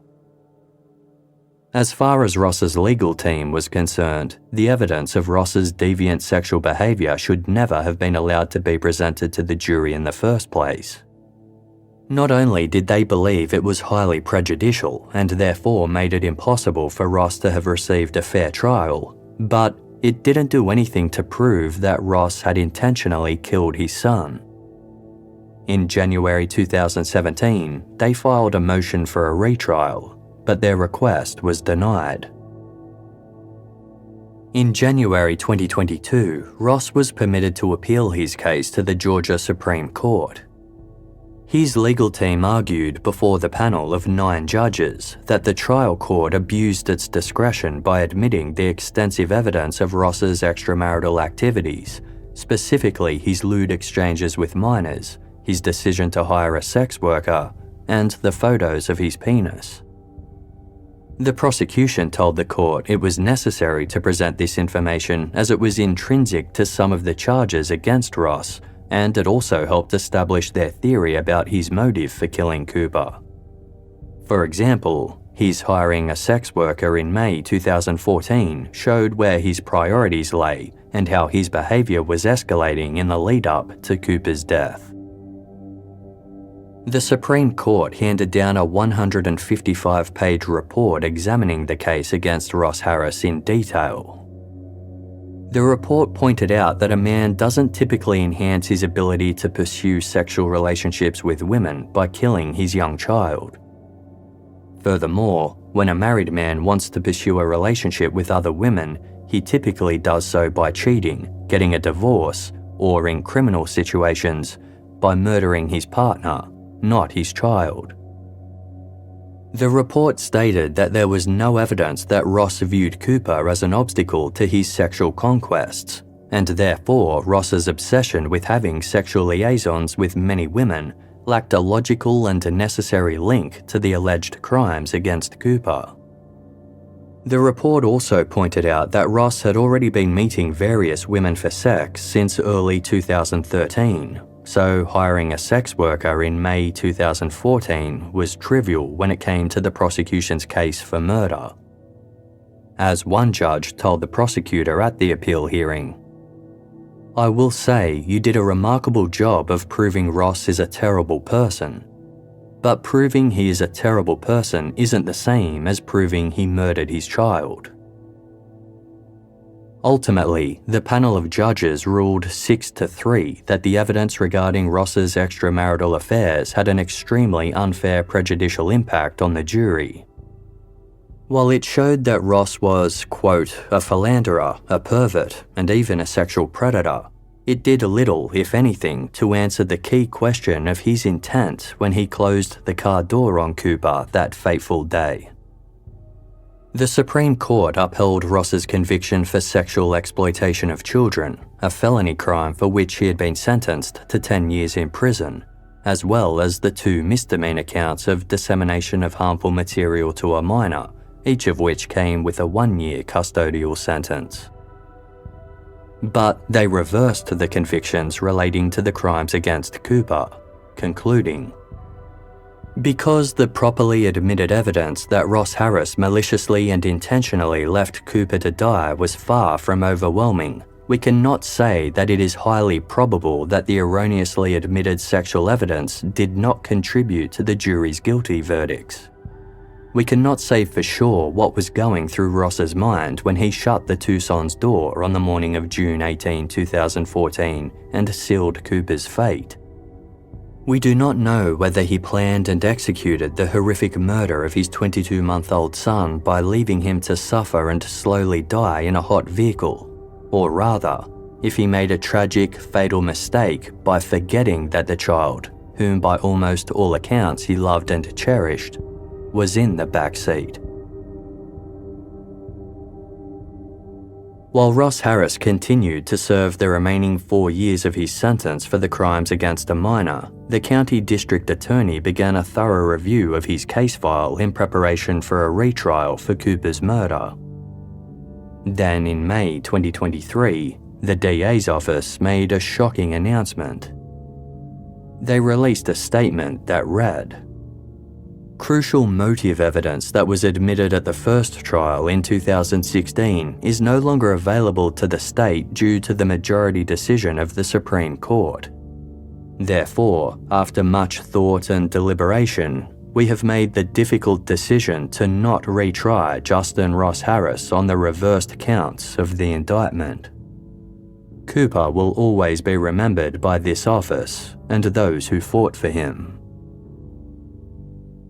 A: As far as Ross's legal team was concerned, the evidence of Ross's deviant sexual behaviour should never have been allowed to be presented to the jury in the first place. Not only did they believe it was highly prejudicial and therefore made it impossible for Ross to have received a fair trial, but it didn't do anything to prove that Ross had intentionally killed his son. In January 2017, they filed a motion for a retrial, but their request was denied. In January 2022, Ross was permitted to appeal his case to the Georgia Supreme Court. His legal team argued before the panel of 9 judges that the trial court abused its discretion by admitting the extensive evidence of Ross's extramarital activities, specifically his lewd exchanges with minors, his decision to hire a sex worker, and the photos of his penis. The prosecution told the court it was necessary to present this information as it was intrinsic to some of the charges against Ross, and it also helped establish their theory about his motive for killing Cooper. For example, his hiring a sex worker in May 2014 showed where his priorities lay and how his behaviour was escalating in the lead-up to Cooper's death. The Supreme Court handed down a 155-page report examining the case against Ross Harris in detail. The report pointed out that a man doesn't typically enhance his ability to pursue sexual relationships with women by killing his young child. Furthermore, when a married man wants to pursue a relationship with other women, he typically does so by cheating, getting a divorce, or in criminal situations, by murdering his partner, not his child. The report stated that there was no evidence that Ross viewed Cooper as an obstacle to his sexual conquests, and therefore Ross's obsession with having sexual liaisons with many women lacked a logical and necessary link to the alleged crimes against Cooper. The report also pointed out that Ross had already been meeting various women for sex since early 2013, so hiring a sex worker in May 2014 was trivial when it came to the prosecution's case for murder. As one judge told the prosecutor at the appeal hearing, "I will say you did a remarkable job of proving Ross is a terrible person. But proving he is a terrible person isn't the same as proving he murdered his child." Ultimately, the panel of judges ruled 6-3 that the evidence regarding Ross's extramarital affairs had an extremely unfair prejudicial impact on the jury. While it showed that Ross was, quote, a philanderer, a pervert, and even a sexual predator, it did little, if anything, to answer the key question of his intent when he closed the car door on Cooper that fateful day. The Supreme Court upheld Ross's conviction for sexual exploitation of children, a felony crime for which he had been sentenced to 10 years in prison, as well as the 2 misdemeanor counts of dissemination of harmful material to a minor, each of which came with a 1-year custodial sentence. But they reversed the convictions relating to the crimes against Cooper, concluding, "Because the properly admitted evidence that Ross Harris maliciously and intentionally left Cooper to die was far from overwhelming, we cannot say that it is highly probable that the erroneously admitted sexual evidence did not contribute to the jury's guilty verdicts. We cannot say for sure what was going through Ross's mind when he shut the Tucson's door on the morning of June 18, 2014 and sealed Cooper's fate. We do not know whether he planned and executed the horrific murder of his 22-month-old son by leaving him to suffer and slowly die in a hot vehicle, or rather, if he made a tragic, fatal mistake by forgetting that the child, whom by almost all accounts he loved and cherished, was in the backseat. While Ross Harris continued to serve the remaining 4 years of his sentence for the crimes against a minor, the county district attorney began a thorough review of his case file in preparation for a retrial for Cooper's murder. Then in May 2023, the DA's office made a shocking announcement. They released a statement that read, "Crucial motive evidence that was admitted at the first trial in 2016 is no longer available to the state due to the majority decision of the Supreme Court. Therefore, after much thought and deliberation, we have made the difficult decision to not retry Justin Ross Harris on the reversed counts of the indictment. Cooper will always be remembered by this office and those who fought for him."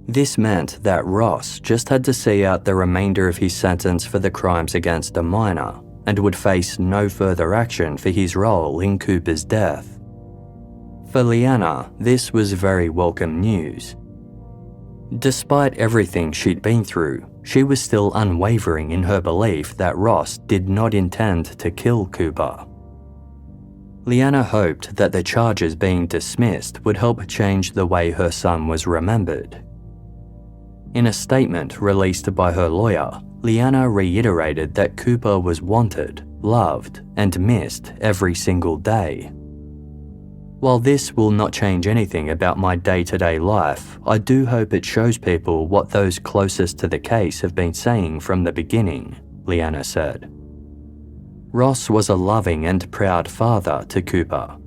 A: This meant that Ross just had to see out the remainder of his sentence for the crimes against a minor and would face no further action for his role in Cooper's death. For Lyanna, this was very welcome news. Despite everything she'd been through, she was still unwavering in her belief that Ross did not intend to kill Cooper. Lyanna hoped that the charges being dismissed would help change the way her son was remembered. In a statement released by her lawyer, Lyanna reiterated that Cooper was wanted, loved, and missed every single day. While this will not change anything about my day-to-day life, I do hope it shows people what those closest to the case have been saying from the beginning, Lyanna said. Ross was a loving and proud father to Cooper.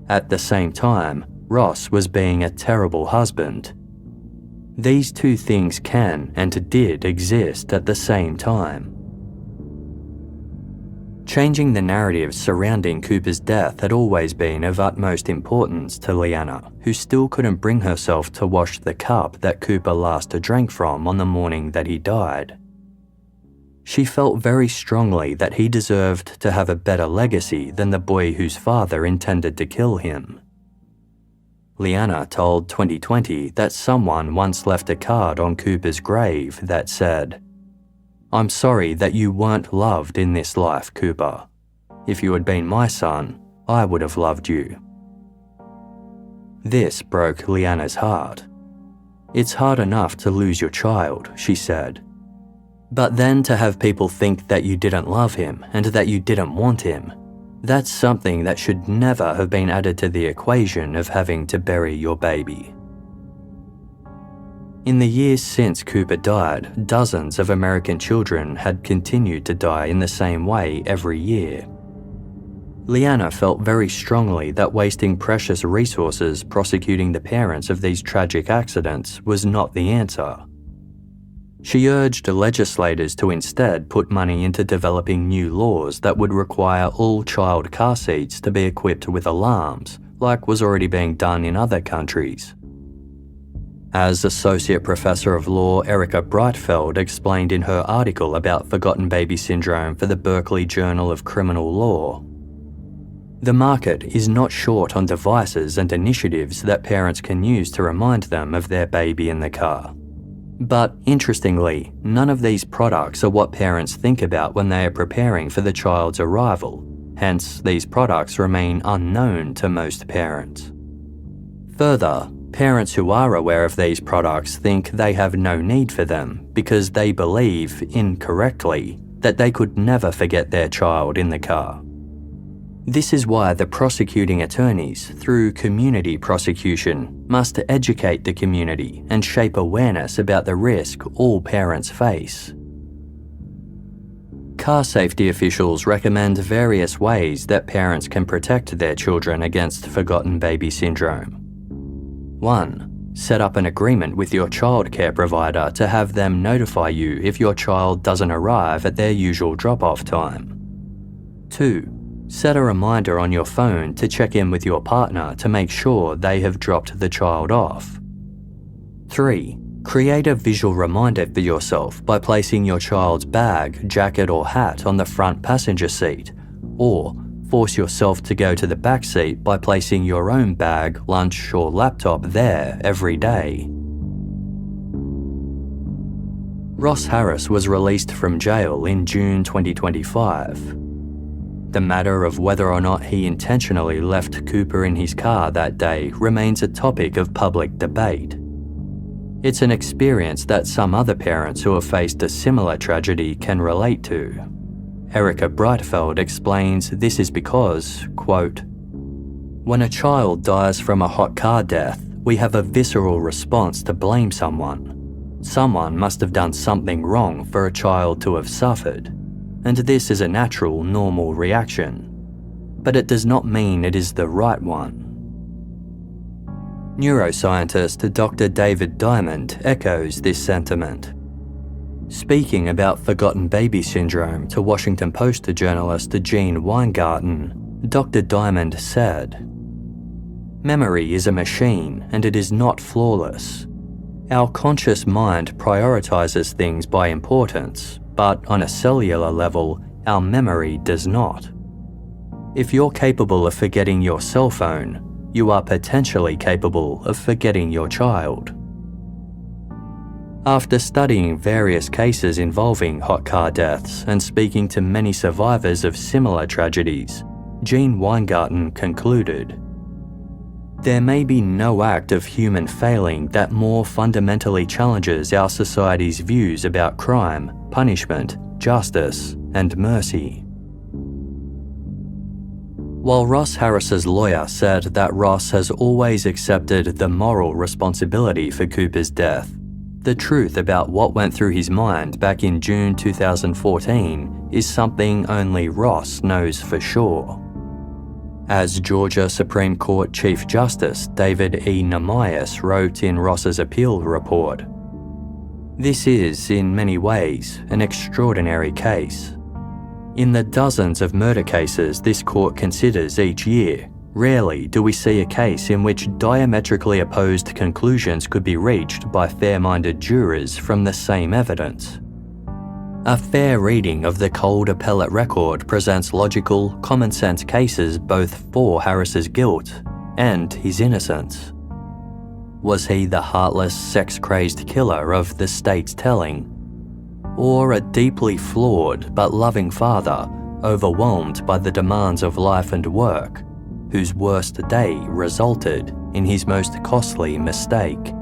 A: At the same time, Ross was being a terrible husband. These two things can and did exist at the same time. Changing the narrative surrounding Cooper's death had always been of utmost importance to Lyanna, who still couldn't bring herself to wash the cup that Cooper last drank from on the morning that he died. She felt very strongly that he deserved to have a better legacy than the boy whose father intended to kill him. Lyanna told 2020 that someone once left a card on Cooper's grave that said, "I'm sorry that you weren't loved in this life, Cooper. If you had been my son, I would have loved you." This broke Lyanna's heart. "It's hard enough to lose your child," she said. "But then to have people think that you didn't love him and that you didn't want him, that's something that should never have been added to the equation of having to bury your baby." In the years since Cooper died, dozens of American children had continued to die in the same way every year. Lyanna felt very strongly that wasting precious resources prosecuting the parents of these tragic accidents was not the answer. She urged legislators to instead put money into developing new laws that would require all child car seats to be equipped with alarms, like was already being done in other countries. As Associate Professor of Law Erica Breitfeld explained in her article about forgotten baby syndrome for the Berkeley Journal of Criminal Law, the market is not short on devices and initiatives that parents can use to remind them of their baby in the car. But interestingly, none of these products are what parents think about when they are preparing for the child's arrival. Hence, these products remain unknown to most parents. Further, parents who are aware of these products think they have no need for them because they believe, incorrectly, that they could never forget their child in the car. This is why the prosecuting attorneys, through community prosecution, must educate the community and shape awareness about the risk all parents face. Car safety officials recommend various ways that parents can protect their children against forgotten baby syndrome. 1. Set up an agreement with your childcare provider to have them notify you if your child doesn't arrive at their usual drop-off time. 2. Set a reminder on your phone to check in with your partner to make sure they have dropped the child off. 3. Create a visual reminder for yourself by placing your child's bag, jacket or hat on the front passenger seat, or force yourself to go to the back seat by placing your own bag, lunch or laptop there every day. Ross Harris was released from jail in June 2025. The matter of whether or not he intentionally left Cooper in his car that day remains a topic of public debate. It's an experience that some other parents who have faced a similar tragedy can relate to. Erica Breitfeld explains this is because, quote, "When a child dies from a hot car death, we have a visceral response to blame someone. Someone must have done something wrong for a child to have suffered. And this is a natural, normal reaction. But it does not mean it is the right one." Neuroscientist Dr. David Diamond echoes this sentiment. Speaking about forgotten baby syndrome to Washington Post journalist Gene Weingarten, Dr. Diamond said, "Memory is a machine and it is not flawless. Our conscious mind prioritizes things by importance, but on a cellular level, our memory does not. If you're capable of forgetting your cell phone, you are potentially capable of forgetting your child." After studying various cases involving hot car deaths and speaking to many survivors of similar tragedies, Gene Weingarten concluded, "There may be no act of human failing that more fundamentally challenges our society's views about crime, punishment, justice, and mercy." While Ross Harris's lawyer said that Ross has always accepted the moral responsibility for Cooper's death, the truth about what went through his mind back in June 2014 is something only Ross knows for sure. As Georgia Supreme Court Chief Justice David E. Namias wrote in Ross's appeal report, "This is, in many ways, an extraordinary case. In the dozens of murder cases this court considers each year, rarely do we see a case in which diametrically opposed conclusions could be reached by fair-minded jurors from the same evidence. A fair reading of the cold appellate record presents logical, common-sense cases both for Harris's guilt and his innocence. Was he the heartless, sex-crazed killer of the state's telling? Or a deeply flawed but loving father overwhelmed by the demands of life and work, whose worst day resulted in his most costly mistake?"